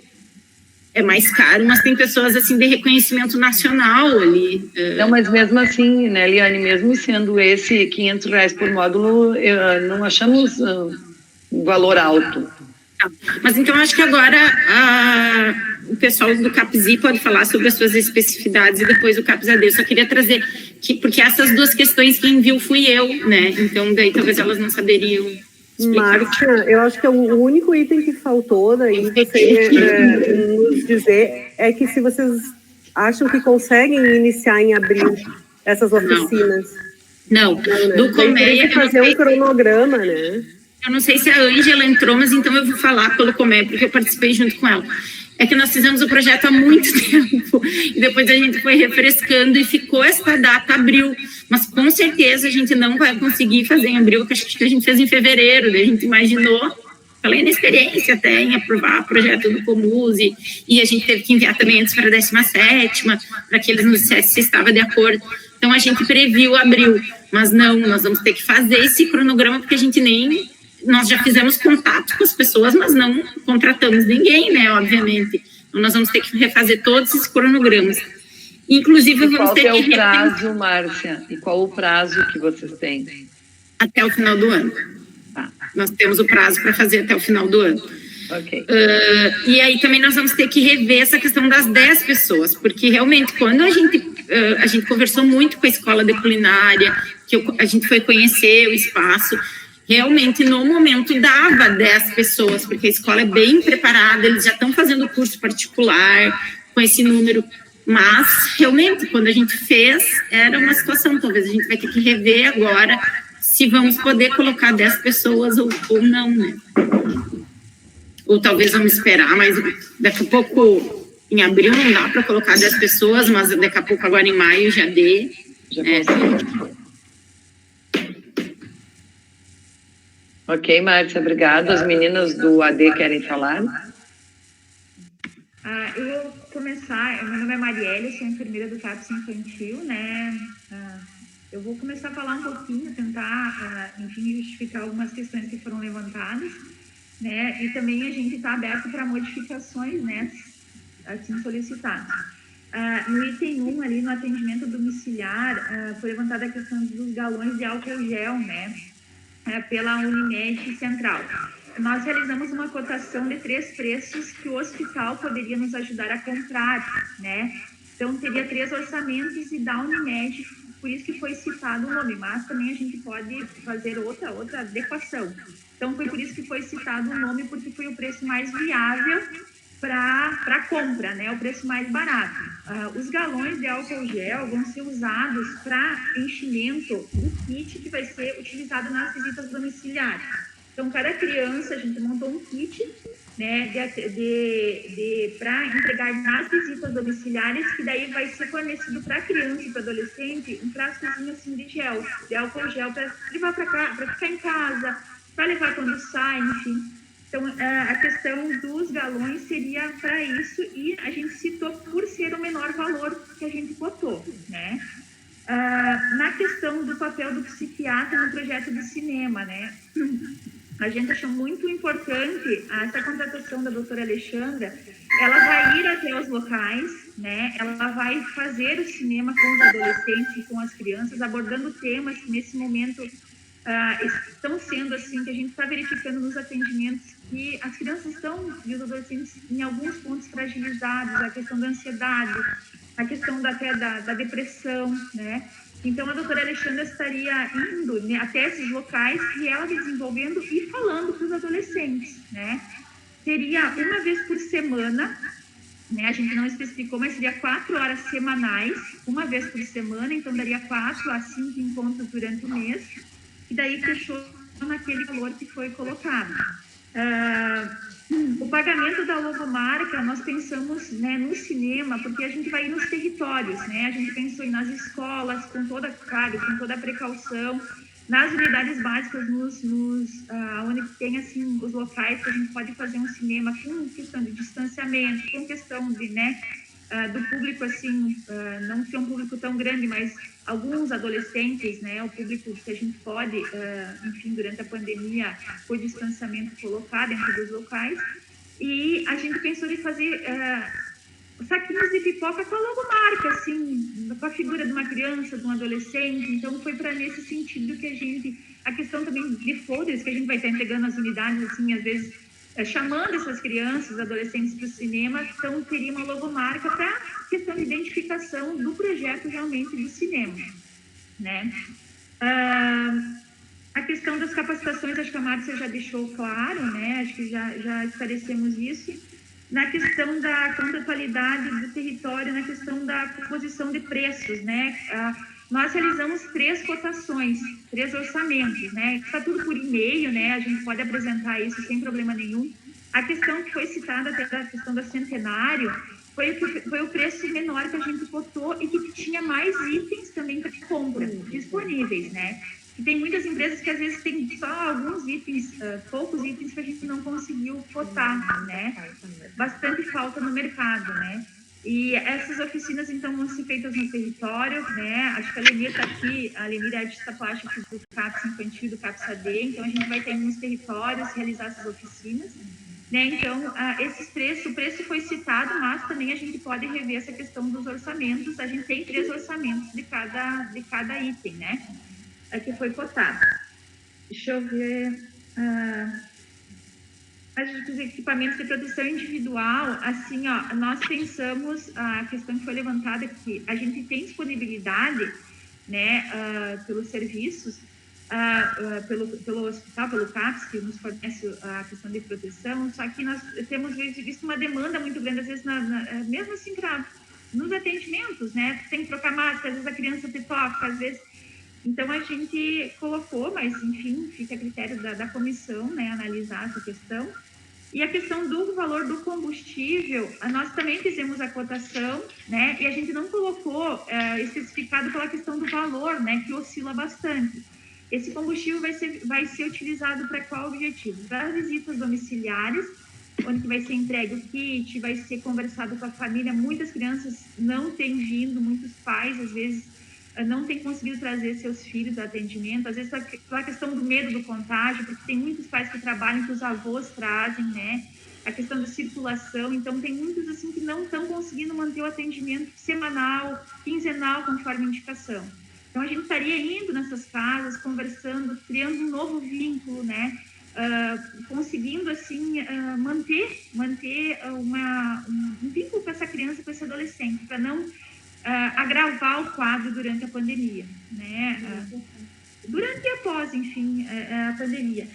Speaker 8: é mais caro, mas tem pessoas assim de reconhecimento nacional ali.
Speaker 1: Não, mas mesmo assim, né, Eliane, mesmo sendo esse R$500 por módulo, não achamos um valor alto.
Speaker 8: Mas então acho que agora o pessoal do CAPSI pode falar sobre as suas especificidades e depois o CAPS-AD. Eu só queria trazer, porque essas 2 questões quem viu fui eu, né? Então daí talvez elas não saberiam explicar.
Speaker 7: Márcia, eu acho que o único item que faltou daí você nos dizer é que se vocês acham que conseguem iniciar em abril essas oficinas.
Speaker 8: Não. Do Colmeia...
Speaker 7: Tem que fazer um cronograma, né?
Speaker 8: Eu não sei se a Ângela entrou, mas então eu vou falar pelo Colmeia, porque eu participei junto com ela. É que nós fizemos o projeto há muito tempo e depois a gente foi refrescando e ficou essa data abril, mas com certeza a gente não vai conseguir fazer em abril, porque acho que a gente fez em fevereiro, daí a gente imaginou, falei na experiência até em aprovar o projeto do Comuse, e a gente teve que enviar também antes para a 17ª, para que eles nos dissessem se estava de acordo. Então a gente previu abril, mas não, nós vamos ter que fazer esse cronograma, porque a gente nós já fizemos contato com as pessoas, mas não contratamos ninguém, né, obviamente. Então, nós vamos ter que refazer todos esses cronogramas. Inclusive, vamos ter que...
Speaker 1: Qual é o prazo, Márcia? E qual o prazo que vocês têm?
Speaker 8: Até o final do ano.
Speaker 1: Tá.
Speaker 8: Nós temos o prazo para fazer até o final do ano.
Speaker 1: Ok.
Speaker 8: E aí também nós vamos ter que rever essa questão das 10 pessoas, porque realmente, quando a gente conversou muito com a escola de culinária, a gente foi conhecer o espaço... Realmente, no momento, dava 10 pessoas, porque a escola é bem preparada, eles já estão fazendo curso particular com esse número, mas, realmente, quando a gente fez, era uma situação, talvez a gente vai ter que rever agora se vamos poder colocar 10 pessoas ou não, né? Ou talvez vamos esperar, mas daqui a pouco, em abril, não dá para colocar 10 pessoas, mas daqui a pouco, agora em maio, já dê.
Speaker 1: Ok, Márcia, obrigada. As meninas do AD querem falar?
Speaker 9: Eu vou começar, meu nome é Marielle, sou enfermeira do CAPS Infantil, né? Eu vou começar a falar um pouquinho, tentar, enfim, justificar algumas questões que foram levantadas, né? E também a gente está aberto para modificações, né? Assim solicitadas. No item 1, ali no atendimento domiciliar, foi levantada a questão dos galões de álcool gel, né? Pela Unimed Central. Nós realizamos uma cotação de 3 preços que o hospital poderia nos ajudar a comprar, né? Então, teria 3 orçamentos e da Unimed, por isso que foi citado o nome, mas também a gente pode fazer outra adequação. Então, foi por isso que foi citado o nome, porque foi o preço mais viável para compra, né? O preço mais barato. Os galões de álcool gel vão ser usados para enchimento do kit que vai ser utilizado nas visitas domiciliares. Então, cada criança, a gente montou um kit, né, para entregar nas visitas domiciliares, que daí vai ser fornecido para criança e para adolescente um frascozinho assim de gel, de álcool gel, para levar para cá, para ficar em casa, para levar quando sai, enfim. Então, a questão dos galões seria para isso, e a gente citou por ser o menor valor que a gente cotou, né? Na questão do papel do psiquiatra no projeto de cinema, né? A gente achou muito importante essa contratação da doutora Alexandra. Ela vai ir até os locais, né? Ela vai fazer o cinema com os adolescentes e com as crianças, abordando temas que nesse momento estão sendo assim, que a gente está verificando nos atendimentos que as crianças estão, e os adolescentes, em alguns pontos fragilizados, a questão da ansiedade, a questão até da depressão, né? Então, a doutora Alexandra estaria indo, né, até esses locais e ela desenvolvendo e falando para os adolescentes, né? Seria uma vez por semana, né? A gente não especificou, mas seria 4 horas semanais, uma vez por semana, então daria 4 a 5 encontros durante o mês, e daí fechou naquele valor que foi colocado. O pagamento da logomarca, nós pensamos, né, no cinema, porque a gente vai ir nos territórios, né? A gente pensou em nas escolas, com toda a precaução, nas unidades básicas, onde tem assim, os locais que a gente pode fazer um cinema com questão de distanciamento, com questão de, né, do público, assim, não ser um público tão grande, mas alguns adolescentes, né, o público que a gente pode, enfim, durante a pandemia, o distanciamento colocar dentro dos locais. E a gente pensou em fazer saquinhos de pipoca com a logomarca, assim, com a figura de uma criança, de um adolescente. Então, foi para nesse sentido que a questão também de folders, que a gente vai estar entregando nas unidades, assim, às vezes, chamando essas crianças, adolescentes para o cinema, então teria uma logomarca para questão de identificação do projeto realmente do cinema, né? A questão das capacitações, acho que a Márcia já deixou claro, né? Acho que já esclarecemos isso. Na questão da contratualidade do território, na questão da composição de preços, né? Nós realizamos 3 cotações, 3 orçamentos, né? Está tudo por e-mail, né? A gente pode apresentar isso sem problema nenhum. A questão que foi citada, até a questão da Centenário, foi o preço menor que a gente cotou e que tinha mais itens também para compra disponíveis, né? E tem muitas empresas que às vezes tem só alguns itens, poucos itens que a gente não conseguiu cotar, né? Bastante falta no mercado, né? E essas oficinas, então, vão ser feitas no território, né? Acho que a Lenir está aqui, a Lenir é artista plástica do CAPS Infantil, do CAPS AD, então a gente vai ter nos territórios realizar essas oficinas, né? Então, o preço foi citado, mas também a gente pode rever essa questão dos orçamentos. A gente tem 3 orçamentos de cada item, né? Que foi cotado. Deixa eu ver... os equipamentos de proteção individual, assim, ó, nós pensamos, a questão que foi levantada aqui, a gente tem disponibilidade, né, pelos serviços, pelo hospital, pelo CAPS, que nos fornece a questão de proteção, só que nós temos visto uma demanda muito grande, às vezes, mesmo assim, nos atendimentos, né, tem que trocar máscara, às vezes a criança te toca, às vezes... Então, a gente colocou, mas, enfim, fica a critério da comissão, né, analisar essa questão. E a questão do valor do combustível, nós também fizemos a cotação, né, e a gente não colocou especificado pela questão do valor, né, que oscila bastante. Esse combustível vai ser utilizado para qual objetivo? Para visitas domiciliares, onde que vai ser entregue o kit, vai ser conversado com a família. Muitas crianças não têm vindo, muitos pais, às vezes, não tem conseguido trazer seus filhos ao atendimento, às vezes pela questão do medo do contágio, porque tem muitos pais que trabalham, que os avós trazem, né? A questão da circulação, então tem muitos assim que não estão conseguindo manter o atendimento semanal, quinzenal, conforme indicação. Então a gente estaria indo nessas casas, conversando, criando um novo vínculo, né? Conseguindo assim manter um vínculo com essa criança, com esse adolescente, para não agravar o quadro durante a pandemia, né? Durante e após, enfim, a pandemia.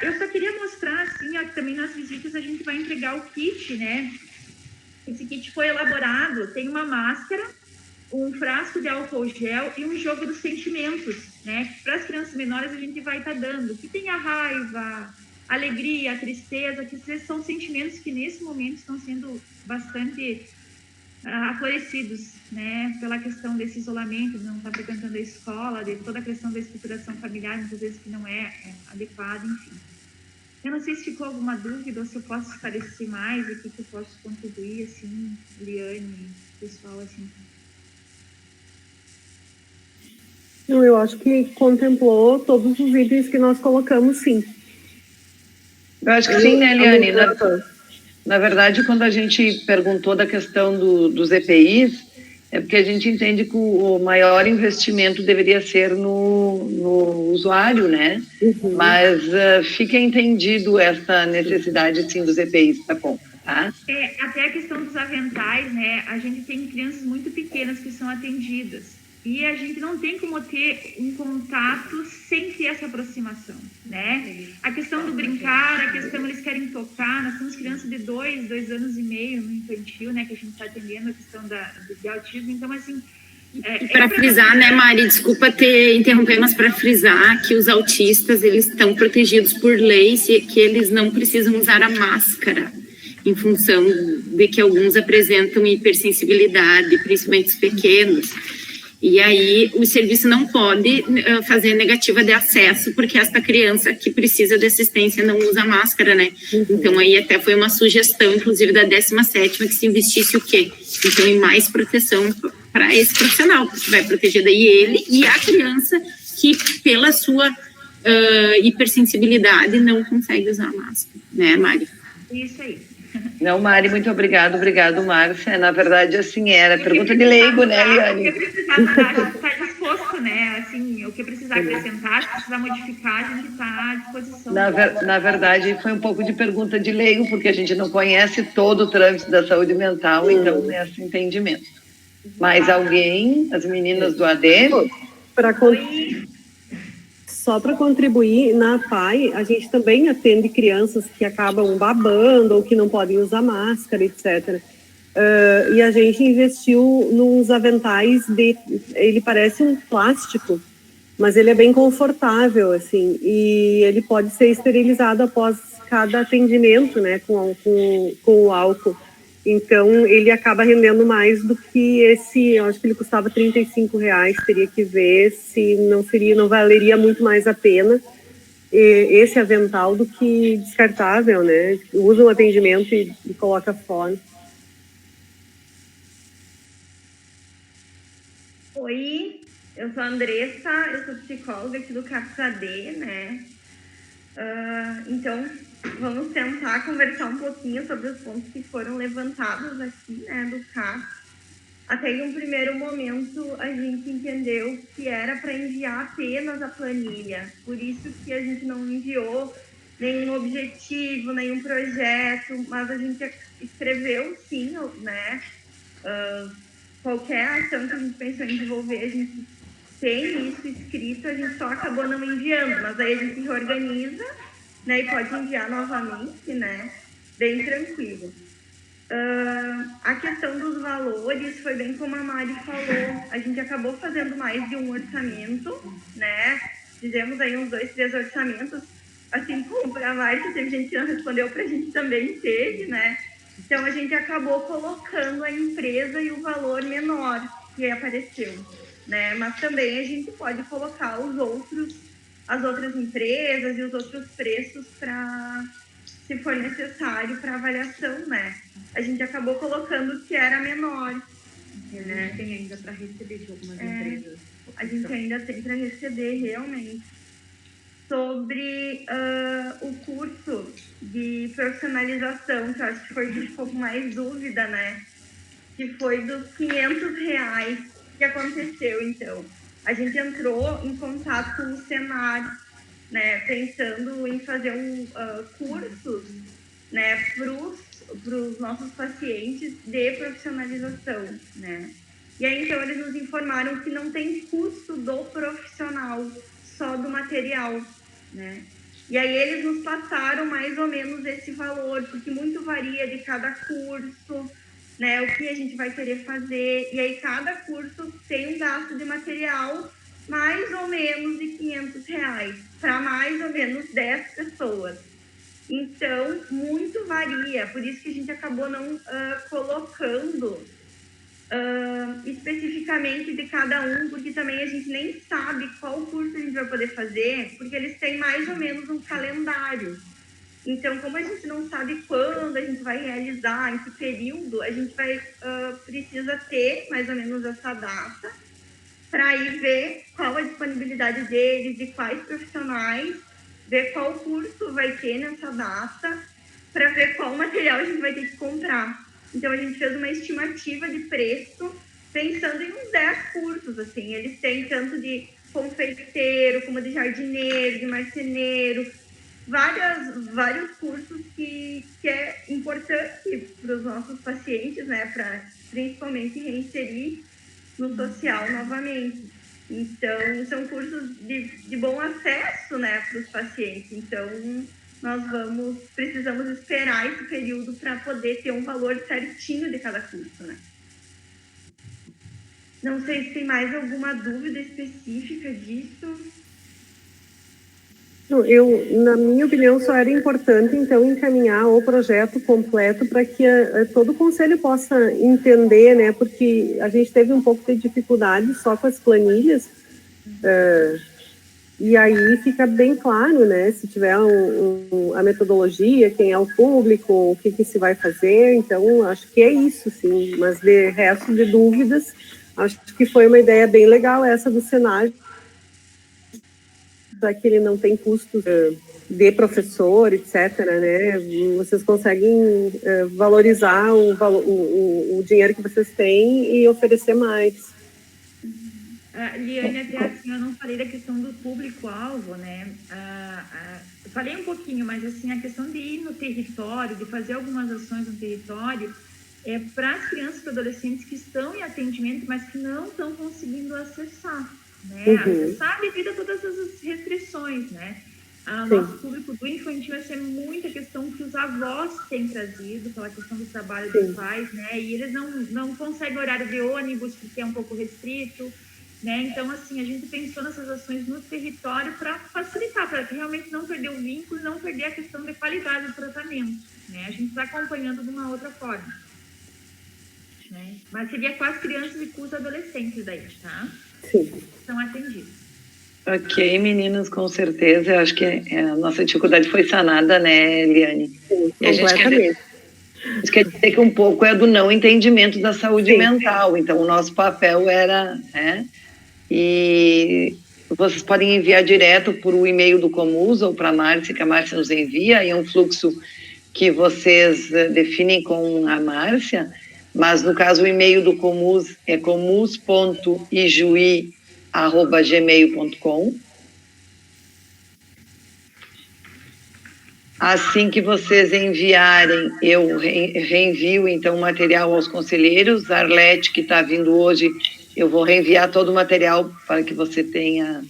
Speaker 9: Eu só queria mostrar, assim, que também nas visitas a gente vai entregar o kit, né? Esse kit foi elaborado, tem uma máscara, um frasco de álcool gel e um jogo dos sentimentos, né? Para as crianças menores a gente vai estar dando, que tem a raiva, a alegria, a tristeza, que são sentimentos que nesse momento estão sendo bastante aflorecidos, né, pela questão desse isolamento, de não estar frequentando a escola, de toda a questão da estruturação familiar, muitas vezes que não é adequada, enfim. Eu não sei se ficou alguma dúvida ou se eu posso esclarecer mais, o que eu posso contribuir, assim, Liane, pessoal, assim.
Speaker 7: Não, eu acho que contemplou todos os itens que nós colocamos, sim.
Speaker 1: Eu acho que sim, né, Liane? Na verdade, quando a gente perguntou da questão dos EPIs, É porque a gente entende que o maior investimento deveria ser no usuário, né? Mas fica entendido essa necessidade, sim, dos EPIs da compra, tá?
Speaker 9: Até a questão dos aventais, né? A gente tem crianças muito pequenas que são atendidas. E a gente não tem como ter um contato sem ter essa aproximação, né? A questão do brincar, a questão eles querem tocar. Nós temos crianças de 2 anos e meio no infantil, né? Que a gente está atendendo a questão de autismo. Então, assim...
Speaker 8: Para frisar, né, Mari? Desculpa te interromper, mas para frisar que os autistas, eles estão protegidos por lei, que eles não precisam usar a máscara, em função de que alguns apresentam hipersensibilidade, principalmente os pequenos. E aí o serviço não pode fazer negativa de acesso, porque esta criança que precisa de assistência não usa máscara, né? Então aí até foi uma sugestão, inclusive da 17ª, que se investisse o quê? Então em mais proteção para esse profissional, que vai proteger daí ele e a criança que pela sua hipersensibilidade não consegue usar máscara, né, Mari?
Speaker 9: Isso aí.
Speaker 1: Não, Mari, muito obrigado, Márcia. Na verdade, assim, era pergunta de leigo, né, Liane?
Speaker 9: O que precisar está disposto, né? Assim, o que precisar acrescentar, se precisar modificar, a gente está à disposição.
Speaker 1: Na verdade, foi um pouco de pergunta de leigo, porque a gente não conhece todo o trâmite da saúde mental, então é esse entendimento. Mais alguém, as meninas do AD?
Speaker 7: Só para contribuir, na PAI, a gente também atende crianças que acabam babando ou que não podem usar máscara, etc. E a gente investiu nos aventais ele parece um plástico, mas ele é bem confortável, assim, e ele pode ser esterilizado após cada atendimento, né, com o álcool. Então, ele acaba rendendo mais do que eu acho que ele custava R$35, teria que ver se não valeria muito mais a pena esse avental do que descartável, né? Usa um atendimento e coloca fora.
Speaker 10: Oi, eu sou a Andressa, eu sou psicóloga aqui do CAPS AD, né? Então, vamos tentar conversar um pouquinho sobre os pontos que foram levantados aqui, né, do CAPS. Até em um primeiro momento, a gente entendeu que era para enviar apenas a planilha, por isso que a gente não enviou nenhum objetivo, nenhum projeto, mas a gente escreveu sim, né, qualquer ação que a gente pensou em desenvolver, a gente tem isso escrito, a gente só acabou não enviando, mas aí a gente reorganiza, né, e pode enviar novamente, né, bem tranquilo. A questão dos valores foi bem como a Mari falou, a gente acabou fazendo mais de um orçamento, né, fizemos aí uns 2, 3 orçamentos, assim como para a Mari, teve gente que não respondeu, para a gente também teve, né, então a gente acabou colocando a empresa e o valor menor que apareceu, né, mas também a gente pode colocar as outras empresas e os outros preços para, se for necessário, para avaliação, né? A gente acabou colocando que era menor. Né? Tem ainda para receber de algumas empresas. A gente ainda tem para receber, realmente. Sobre o curso de profissionalização, que eu acho que foi um pouco mais dúvida, né? Que foi dos R$500 que aconteceu, então. A gente entrou em contato com o Senar, né, pensando em fazer cursos, né, para os nossos pacientes de profissionalização, né. E aí, então, eles nos informaram que não tem custo do profissional, só do material, né. E aí eles nos passaram mais ou menos esse valor, porque muito varia de cada curso, né, o que a gente vai querer fazer, e aí cada curso tem um gasto de material mais ou menos de R$500 para mais ou menos 10 pessoas. Então, muito varia, por isso que a gente acabou não colocando especificamente de cada um, porque também a gente nem sabe qual curso a gente vai poder fazer, porque eles têm mais ou menos um calendário. Então, como a gente não sabe quando a gente vai realizar, em que período, a gente precisa ter mais ou menos essa data para ir ver qual a disponibilidade deles, de quais profissionais, ver qual curso vai ter nessa data, para ver qual material a gente vai ter que comprar. Então, a gente fez uma estimativa de preço pensando em uns 10 cursos, assim. Eles têm tanto de confeiteiro, como de jardineiro, de marceneiro, vários cursos que é importante para os nossos pacientes, né, para principalmente reinserir no social novamente. Então, são cursos de bom acesso, né, para os pacientes. Então, nós precisamos esperar esse período para poder ter um valor certinho de cada curso, né. Não sei se tem mais alguma dúvida específica disso.
Speaker 7: Na minha opinião, só era importante, então, encaminhar o projeto completo para que todo o conselho possa entender, né, porque a gente teve um pouco de dificuldade só com as planilhas, e aí fica bem claro, né, se tiver a metodologia, quem é o público, o que se vai fazer, então, acho que é isso, sim, mas de resto de dúvidas, acho que foi uma ideia bem legal essa do cenário, já que ele não tem custos de professor, etc., né? Vocês conseguem valorizar o dinheiro que vocês têm e oferecer mais.
Speaker 9: Liane, até assim, eu não falei da questão do público-alvo, né? Eu falei um pouquinho, mas assim, a questão de ir no território, de fazer algumas ações no território, é para as crianças e adolescentes que estão em atendimento, mas que não estão conseguindo acessar. Né? Acessar devido a todas as restrições, né? Nosso público do infantil, essa é muita questão que os avós têm trazido, pela questão do trabalho dos pais, né? E eles não conseguem horário de ônibus, porque é um pouco restrito, né? Então, assim, a gente pensou nessas ações no território para facilitar, para que realmente não perder o vínculo, não perder a questão de qualidade do tratamento, né? A gente está acompanhando de uma outra forma, né? Mas seria com as crianças e com os adolescentes daí, tá?
Speaker 7: Sim.
Speaker 9: São atendidos.
Speaker 1: Ok, meninas, com certeza. Eu acho que a nossa dificuldade foi sanada, né, Eliane?
Speaker 7: Sim,
Speaker 1: e a gente quer dizer que um pouco é do não entendimento da saúde mental. Então, o nosso papel era... né? E vocês podem enviar direto por o e-mail do Comus ou para a Márcia, que a Márcia nos envia. E é um fluxo que vocês definem com a Márcia. Mas, no caso, o e-mail do Comus é comus.ijuí@gmail.com. Assim que vocês enviarem, eu reenvio, então, o material aos conselheiros. A Arlete, que está vindo hoje, eu vou reenviar todo o material para que você tenha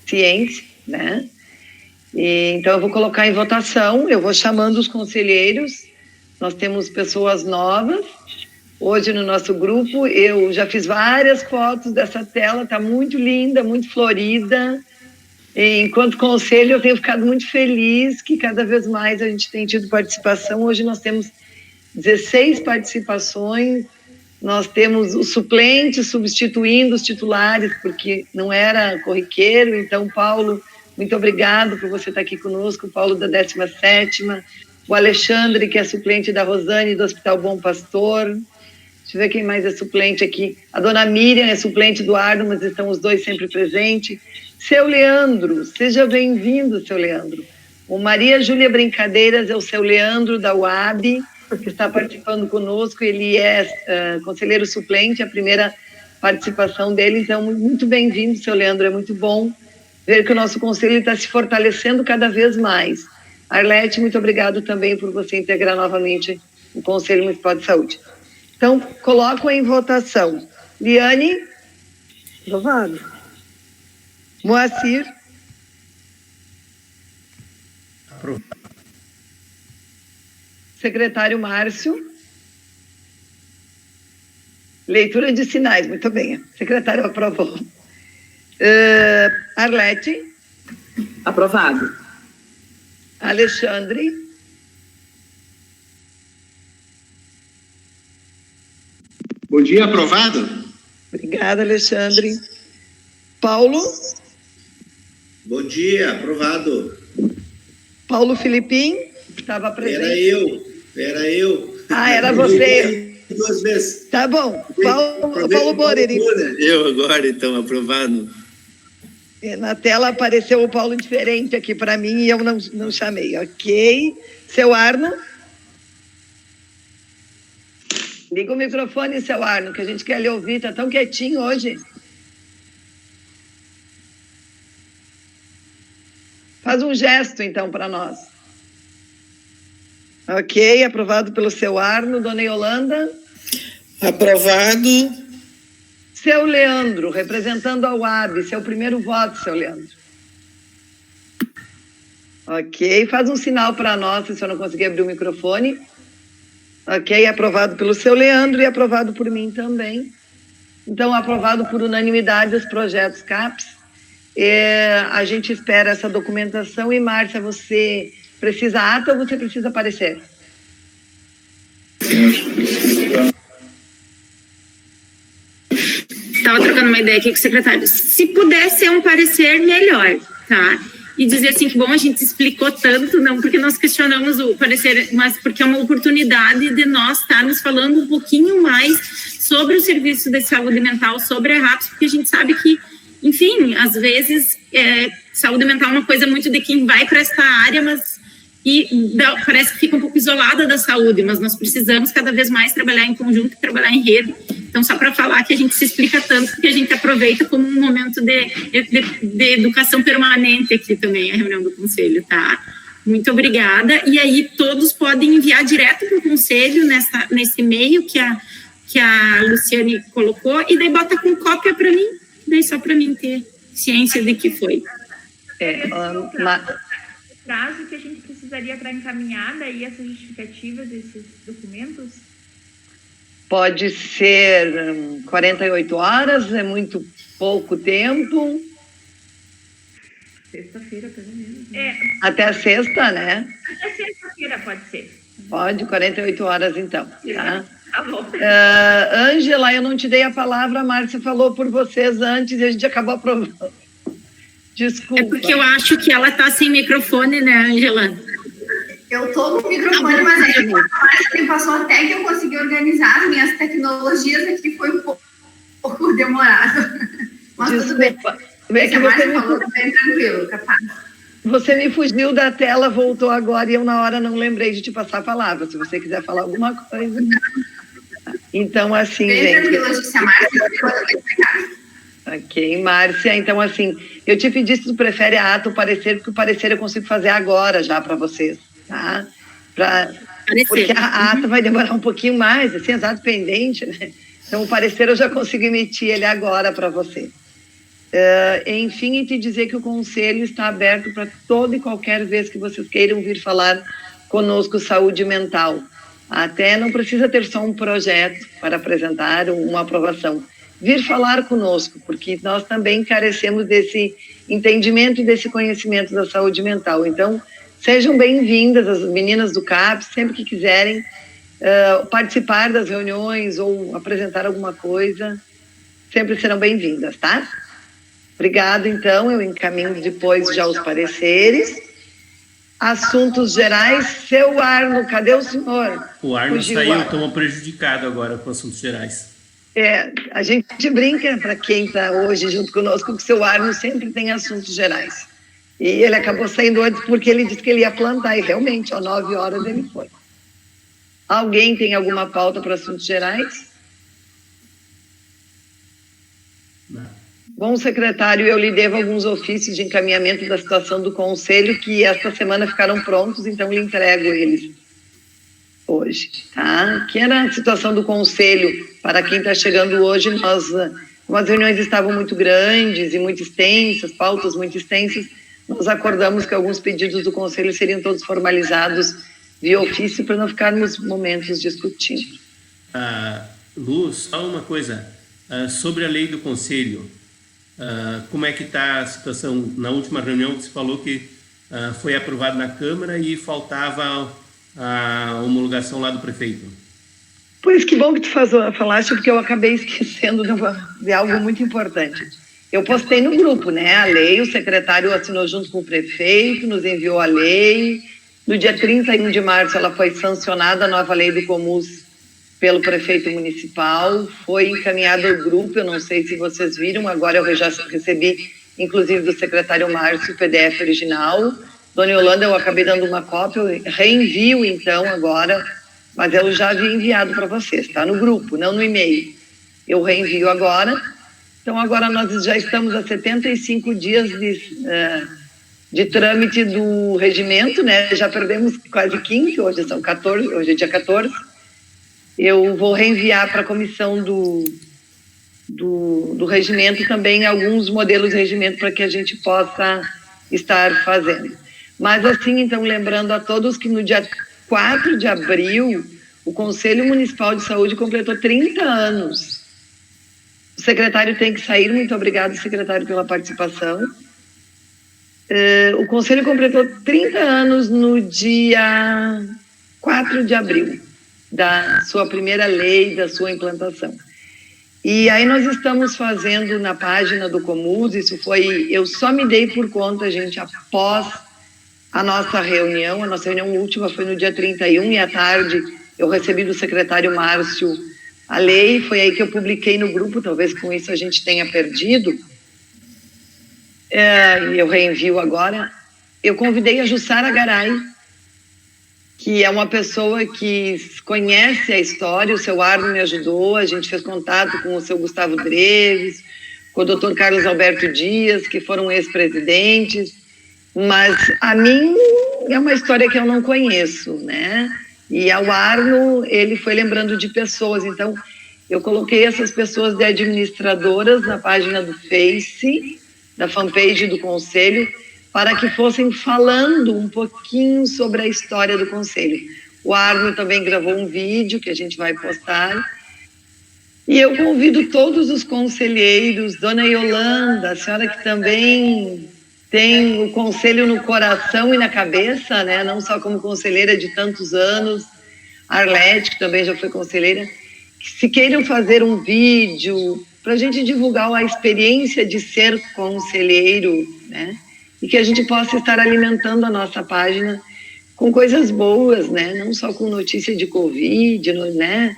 Speaker 1: ciência, né? Então, eu vou colocar em votação, eu vou chamando os conselheiros. Nós temos pessoas novas. Hoje, no nosso grupo, eu já fiz várias fotos dessa tela, está muito linda, muito florida. E, enquanto conselho, eu tenho ficado muito feliz que cada vez mais a gente tem tido participação. Hoje nós temos 16 participações, nós temos os suplentes substituindo os titulares, porque não era corriqueiro. Então, Paulo, muito obrigado por você estar aqui conosco, o Paulo da 17ª, o Alexandre, que é suplente da Rosane, do Hospital Bom Pastor. Deixa eu ver quem mais é suplente aqui. A dona Miriam é suplente do Ardo, mas estão os dois sempre presentes. Seu Leandro, seja bem-vindo, seu Leandro. O Maria Júlia Brincadeiras é o seu Leandro da UAB, que está participando conosco. Ele é conselheiro suplente, a primeira participação dele. Então, muito bem-vindo, seu Leandro. É muito bom ver que o nosso conselho está se fortalecendo cada vez mais. Arlete, muito obrigado também por você integrar novamente o Conselho Municipal de Saúde. Então, coloco em votação. Liane?
Speaker 7: Aprovado.
Speaker 1: Moacir?
Speaker 2: Aprovado.
Speaker 1: Secretário Márcio? Leitura de sinais, muito bem. Secretário aprovou. Arlete?
Speaker 5: Aprovado.
Speaker 1: Alexandre?
Speaker 11: Bom dia, aprovado.
Speaker 1: Obrigada, Alexandre. Paulo?
Speaker 11: Bom dia, aprovado.
Speaker 1: Paulo Filipim? Estava presente.
Speaker 11: Era eu.
Speaker 1: Ah, era você.
Speaker 11: 2 vezes.
Speaker 1: Tá bom. Paulo Moreira.
Speaker 11: Eu agora, então, aprovado.
Speaker 1: Na tela apareceu o Paulo diferente aqui para mim e eu não chamei. Ok. Seu Arno? Liga o microfone, seu Arno, que a gente quer lhe ouvir. Tá tão quietinho hoje. Faz um gesto, então, para nós. Ok, aprovado pelo seu Arno. Dona Yolanda?
Speaker 3: Aprovado.
Speaker 1: Seu Leandro, representando a UAB. Seu primeiro voto, seu Leandro. Ok, faz um sinal para nós, se o senhor não conseguir abrir o microfone. Ok, aprovado pelo seu Leandro e aprovado por mim também. Então, aprovado por unanimidade os projetos CAPES. A gente espera essa documentação. E, Márcia, você precisa ata ou você precisa aparecer?
Speaker 8: Estava trocando uma ideia aqui com o secretário. Se puder ser um parecer, melhor, tá? E dizer assim que, bom, a gente explicou tanto, não porque nós questionamos o parecer, mas porque é uma oportunidade de nós estarmos falando um pouquinho mais sobre o serviço de saúde mental, sobre a RAPS, porque a gente sabe que, enfim, às vezes, saúde mental é uma coisa muito de quem vai para esta área, mas parece que fica um pouco isolada da saúde, mas nós precisamos cada vez mais trabalhar em conjunto e trabalhar em rede. Então, só para falar que a gente se explica tanto, porque a gente aproveita como um momento de educação permanente aqui também, a reunião do Conselho, tá? Muito obrigada. E aí, todos podem enviar direto para o Conselho, nesse e-mail que a Luciane colocou, e daí bota com cópia para mim, daí só para mim ter ciência de que foi.
Speaker 9: O prazo que a gente precisaria para encaminhar daí essa justificativa desses documentos?
Speaker 1: Pode ser 48 horas, é muito pouco tempo.
Speaker 9: Sexta-feira, pelo menos.
Speaker 1: Até a sexta, né?
Speaker 9: Até sexta-feira pode ser.
Speaker 1: Pode, 48 horas então. Tá?
Speaker 9: Tá bom.
Speaker 1: Ângela, eu não te dei a palavra, a Márcia falou por vocês antes e a gente acabou aprovando. Desculpa.
Speaker 8: É porque eu acho que ela está sem microfone, né, Ângela?
Speaker 12: Eu estou com o microfone, mas aí a Márcia me passou até que eu consegui organizar as minhas tecnologias aqui, foi um pouco demorado. Mas
Speaker 1: desculpa.
Speaker 12: Tudo bem.
Speaker 1: Que
Speaker 12: a Márcia
Speaker 1: você
Speaker 12: falou bem tranquilo, capaz.
Speaker 1: Você me fugiu da tela, voltou agora e eu na hora não lembrei de te passar a palavra. Se você quiser falar alguma coisa. Então, assim,
Speaker 12: bem
Speaker 1: gente...
Speaker 12: tranquilo, acho que se a Márcia vai explicar.
Speaker 1: Ok, Márcia, então assim, eu te pedi se tu prefere a ata ou parecer, porque o parecer eu consigo fazer agora já para vocês, tá? Porque a ata vai demorar um pouquinho mais, assim, exato pendente, né? Então o parecer eu já consigo emitir ele agora para você. Enfim, e te dizer que o Conselho está aberto para toda e qualquer vez que vocês queiram vir falar conosco saúde mental. Até não precisa ter só um projeto para apresentar uma aprovação. Vir falar conosco, porque nós também carecemos desse entendimento e desse conhecimento da saúde mental. Então, sejam bem-vindas as meninas do CAPES, sempre que quiserem participar das reuniões ou apresentar alguma coisa, sempre serão bem-vindas, tá? Obrigado, então, eu encaminho depois já os pareceres. Assuntos gerais, seu Arno, cadê o senhor?
Speaker 2: O Arno saiu, tomou prejudicado agora com assuntos gerais.
Speaker 1: A gente brinca, para quem está hoje junto conosco, que o seu Arno sempre tem assuntos gerais. E ele acabou saindo antes porque ele disse que ele ia plantar, e realmente, às 9 horas ele foi. Alguém tem alguma pauta para assuntos gerais?
Speaker 2: Não.
Speaker 1: Bom, secretário, eu lhe devo alguns ofícios de encaminhamento da situação do Conselho, que esta semana ficaram prontos, então lhe entrego eles hoje, tá? Que era a situação do Conselho, para quem está chegando hoje, como as reuniões estavam muito grandes e muito extensas, pautas muito extensas, nós acordamos que alguns pedidos do Conselho seriam todos formalizados via ofício, para não ficarmos momentos discutindo.
Speaker 2: Lu, só uma coisa, sobre a lei do Conselho, como é que está a situação? Na última reunião você falou que foi aprovado na Câmara e faltava a homologação lá do prefeito.
Speaker 1: Pois, que bom que tu falaste, porque eu acabei esquecendo de algo muito importante. Eu postei no grupo, né, a lei, o secretário assinou junto com o prefeito, nos enviou a lei. No dia 31 de março ela foi sancionada, a nova lei do Comus, pelo prefeito municipal, foi encaminhada ao grupo, eu não sei se vocês viram, agora eu já recebi, inclusive do secretário Márcio, o PDF original. Dona Yolanda, eu acabei dando uma cópia, eu reenvio então agora mas eu já havia enviado para vocês, tá? No grupo, não no e-mail. Eu reenvio agora. Então, agora nós já estamos a 75 dias de trâmite do regimento, né? Já perdemos quase 15, hoje são 14, hoje é dia 14. Eu vou reenviar para a comissão do regimento também alguns modelos de regimento para que a gente possa estar fazendo. Mas assim, então, lembrando a todos que no dia 4 de abril, o Conselho Municipal de Saúde completou 30 anos. O secretário tem que sair, muito obrigado, secretário, pela participação. O Conselho completou 30 anos no dia 4 de abril, da sua primeira lei, da sua implantação. E aí nós estamos fazendo na página do Comus, isso foi, eu só me dei por conta, gente, após a nossa reunião última foi no dia 31 e à tarde eu recebi do secretário Márcio a lei, foi aí que eu publiquei no grupo, talvez com isso a gente tenha perdido, e eu reenvio agora. Eu convidei a Jussara Garay, que é uma pessoa que conhece a história, o seu Arno me ajudou, a gente fez contato com o seu Gustavo Dreves, com o doutor Carlos Alberto Dias, que foram ex-presidentes, mas a mim é uma história que eu não conheço, né? E ao Arno, ele foi lembrando de pessoas, então eu coloquei essas pessoas de administradoras na página do Face, da fanpage do Conselho, para que fossem falando um pouquinho sobre a história do Conselho. O Arno também gravou um vídeo que a gente vai postar. E eu convido todos os conselheiros, Dona Yolanda, a senhora que também tem o Conselho no coração e na cabeça, né? Não só como conselheira de tantos anos, Arlete, que também já foi conselheira, que se queiram fazer um vídeo para a gente divulgar a experiência de ser conselheiro, né? E que a gente possa estar alimentando a nossa página com coisas boas, né? Não só com notícia de Covid, né?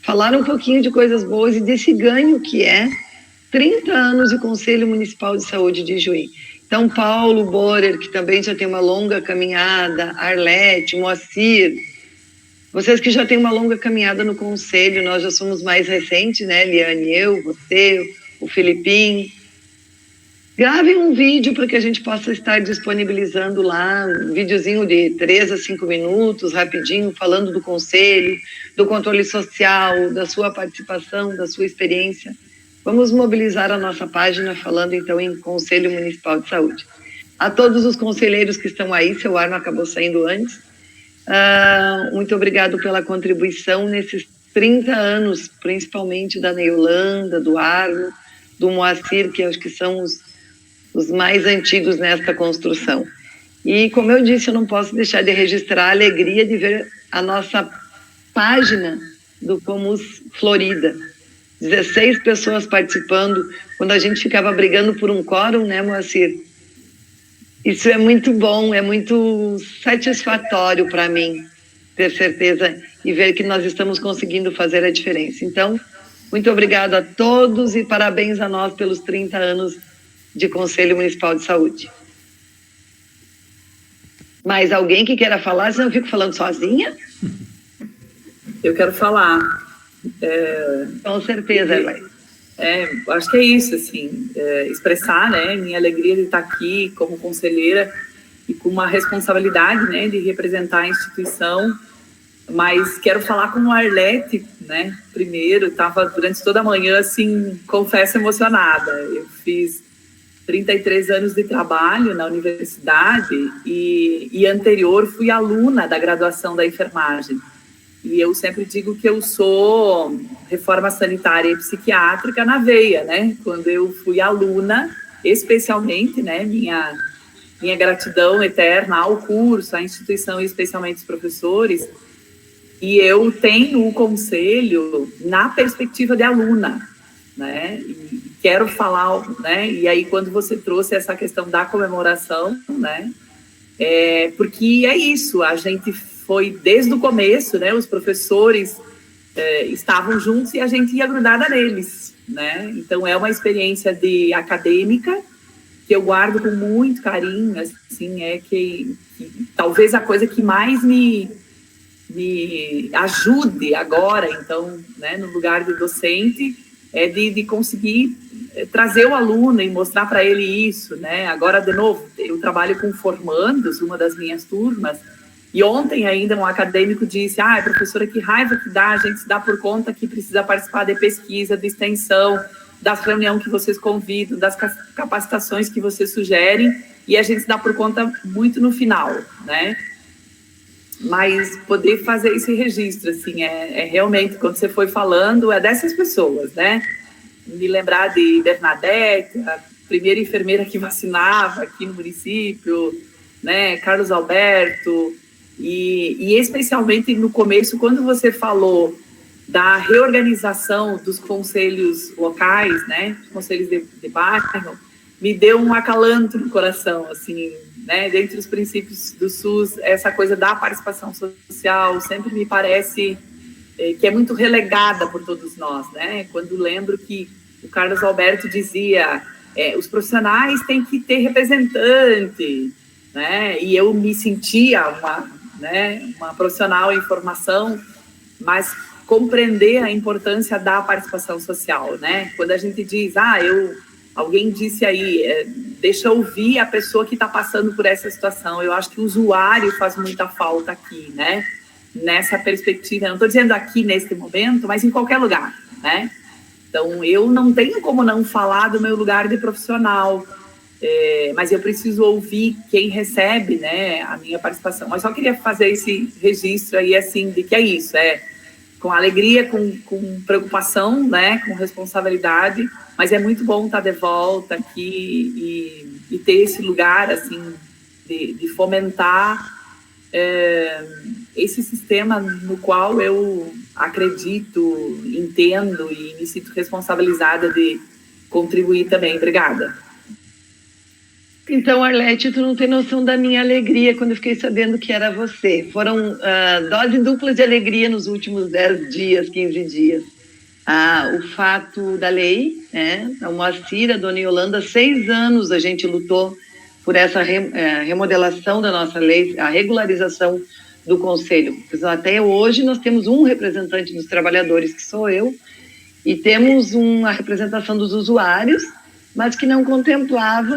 Speaker 1: Falar um pouquinho de coisas boas e desse ganho que é 30 anos de Conselho Municipal de Saúde de Juí. Então, Paulo Borer, que também já tem uma longa caminhada, Arlete, Moacir, vocês que já têm uma longa caminhada no Conselho, nós já somos mais recentes, né, Liane, eu, você, o Filipinho. Gravem um vídeo para que a gente possa estar disponibilizando lá, um videozinho de 3 a 5 minutos, rapidinho, falando do Conselho, do controle social, da sua participação, da sua experiência. Vamos mobilizar a nossa página falando, então, em Conselho Municipal de Saúde. A todos os conselheiros que estão aí, seu Arno acabou saindo antes, muito obrigado pela contribuição nesses 30 anos, principalmente da Neolanda, do Arno, do Moacir, que acho que são os mais antigos nesta construção. E, como eu disse, eu não posso deixar de registrar a alegria de ver a nossa página do Comus Florida. 16 pessoas participando, quando a gente ficava brigando por um quórum, né, Moacir? Isso é muito bom, é muito satisfatório para mim, ter certeza e ver que nós estamos conseguindo fazer a diferença. Então, muito obrigado a todos e parabéns a nós pelos 30 anos de Conselho Municipal de Saúde. Mais alguém que queira falar, senão eu fico falando sozinha?
Speaker 5: Eu quero falar.
Speaker 1: Com certeza, Erlai.
Speaker 5: Acho que é isso, assim, expressar, né, minha alegria de estar aqui como conselheira e com uma responsabilidade, né, de representar a instituição, mas quero falar como Arlete, né, primeiro, estava durante toda a manhã, assim, confesso, emocionada. Eu fiz 33 anos de trabalho na universidade e anterior fui aluna da graduação da enfermagem. E eu sempre digo que eu sou reforma sanitária e psiquiátrica na veia, né? Quando eu fui aluna, especialmente, né? Minha gratidão eterna ao curso, à instituição e especialmente os professores. E eu tenho o conselho na perspectiva de aluna, né? E quero falar, né? E aí quando você trouxe essa questão da comemoração, né? Porque é isso, a gente foi desde o começo, né? Os professores estavam juntos e a gente ia grudada neles, né? Então é uma experiência de acadêmica que eu guardo com muito carinho, assim, que talvez a coisa que mais me me ajude agora, então, né, no lugar de docente, de conseguir trazer o aluno e mostrar para ele isso, né? Agora, de novo, eu trabalho com formandos, uma das minhas turmas, e ontem ainda um acadêmico disse, professora, que raiva que dá, a gente se dá por conta que precisa participar de pesquisa, de extensão, das reuniões que vocês convidam, das capacitações que vocês sugerem, e a gente se dá por conta muito no final, né? Mas poder fazer esse registro, assim, realmente, quando você foi falando, é dessas pessoas, né? Me lembrar de Bernadette, a primeira enfermeira que vacinava aqui no município, né? Carlos Alberto, e especialmente no começo, quando você falou da reorganização dos conselhos locais, né? Conselhos de bairro, me deu um acalanto no coração, assim, né? Dentre os princípios do SUS, essa coisa da participação social sempre me parece que é muito relegada por todos nós, né? Quando lembro que o Carlos Alberto dizia os profissionais têm que ter representante, né? E eu me sentia uma profissional em formação, mas compreender a importância da participação social, né? Quando a gente diz, alguém disse aí, deixa eu ouvir a pessoa que está passando por essa situação. Eu acho que o usuário faz muita falta aqui, né? Nessa perspectiva, eu não estou dizendo aqui neste momento, mas em qualquer lugar, né? Então, eu não tenho como não falar do meu lugar de profissional, mas eu preciso ouvir quem recebe, né, a minha participação. Mas só queria fazer esse registro aí, assim, de que é isso, com alegria, com preocupação, né, com responsabilidade, mas é muito bom estar de volta aqui e ter esse lugar, assim, de fomentar esse sistema no qual eu acredito, entendo e me sinto responsabilizada de contribuir também. Obrigada.
Speaker 1: Então, Arlete, tu não tem noção da minha alegria quando eu fiquei sabendo que era você. Foram doses duplas de alegria nos últimos 10 dias, 15 dias. O fato da lei, né? A Moacir, a dona Yolanda, 6 anos a gente lutou por essa remodelação da nossa lei, a regularização do Conselho. Até hoje nós temos um representante dos trabalhadores, que sou eu, e temos uma representação dos usuários, mas que não contemplava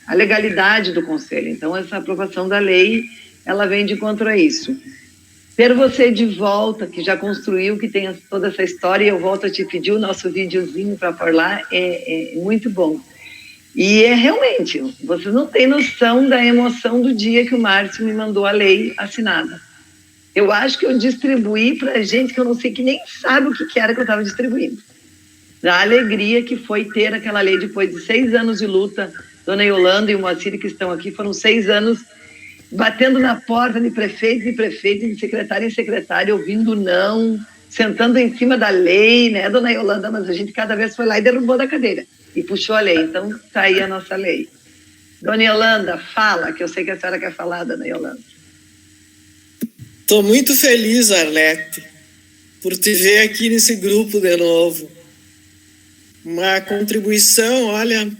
Speaker 1: a legalidade do Conselho. Então, essa aprovação da lei, ela vem de encontro a isso. Ter você de volta, que já construiu, que tem toda essa história, e eu volto a te pedir o nosso videozinho para pôr lá, é muito bom. E realmente, vocês não têm noção da emoção do dia que o Márcio me mandou a lei assinada. Eu acho que eu distribuí para gente que eu não sei, que nem sabe o que era que eu estava distribuindo. Da alegria que foi ter aquela lei depois de 6 anos de luta. Dona Yolanda e o Moacir, que estão aqui, foram 6 anos batendo na porta de prefeito, de secretário em secretário, ouvindo não, sentando em cima da lei, né, dona Yolanda? Mas a gente cada vez foi lá e derrubou da cadeira e puxou a lei. Então, está aí a nossa lei. Dona Yolanda, fala, que eu sei que a senhora quer falar, dona Yolanda.
Speaker 3: Estou muito feliz, Arlete, por te ver aqui nesse grupo de novo. Uma contribuição, olha,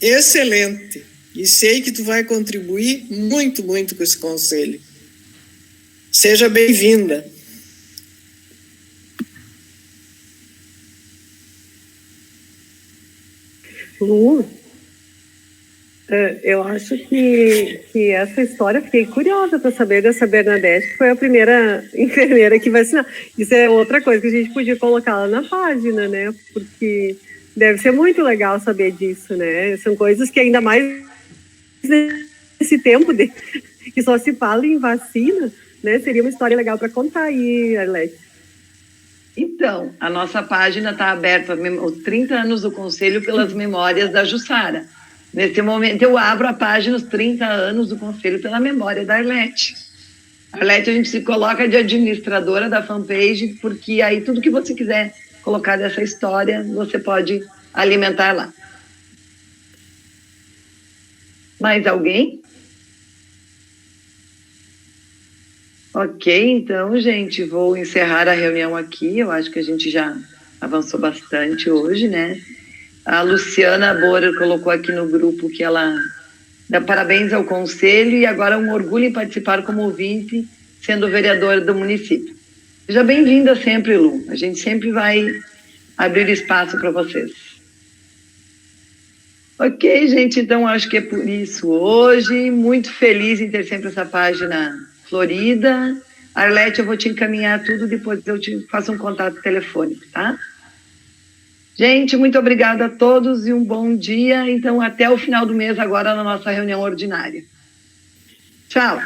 Speaker 3: excelente. E sei que tu vai contribuir muito, muito com esse conselho. Seja bem-vinda.
Speaker 7: Lu, eu acho que essa história, fiquei curiosa para saber dessa Bernadette, que foi a primeira enfermeira que vacinar. Isso é outra coisa que a gente podia colocar lá na página, né? Porque deve ser muito legal saber disso, né? São coisas que ainda mais nesse tempo que só se fala em vacina, né? Seria uma história legal para contar aí, Arlete.
Speaker 1: Então, a nossa página está aberta, os 30 anos do Conselho, pelas memórias da Jussara. Nesse momento, eu abro a página, os 30 anos do Conselho, pela memória da Arlete. Arlete, a gente se coloca de administradora da fanpage, porque aí tudo que você quiser colocar dessa história, você pode alimentar lá. Mais alguém? Ok, então, gente, vou encerrar a reunião aqui. Eu acho que a gente já avançou bastante hoje, né? A Luciana Borer colocou aqui no grupo que ela dá parabéns ao Conselho e agora é um orgulho em participar como ouvinte sendo vereadora do município. Seja bem-vinda sempre, Lu. A gente sempre vai abrir espaço para vocês. Ok, gente, então acho que é por isso hoje. Muito feliz em ter sempre essa página florida. Arlete, eu vou te encaminhar tudo, depois eu te faço um contato telefônico, tá? Gente, muito obrigada a todos e um bom dia. Então, até o final do mês agora na nossa reunião ordinária. Tchau.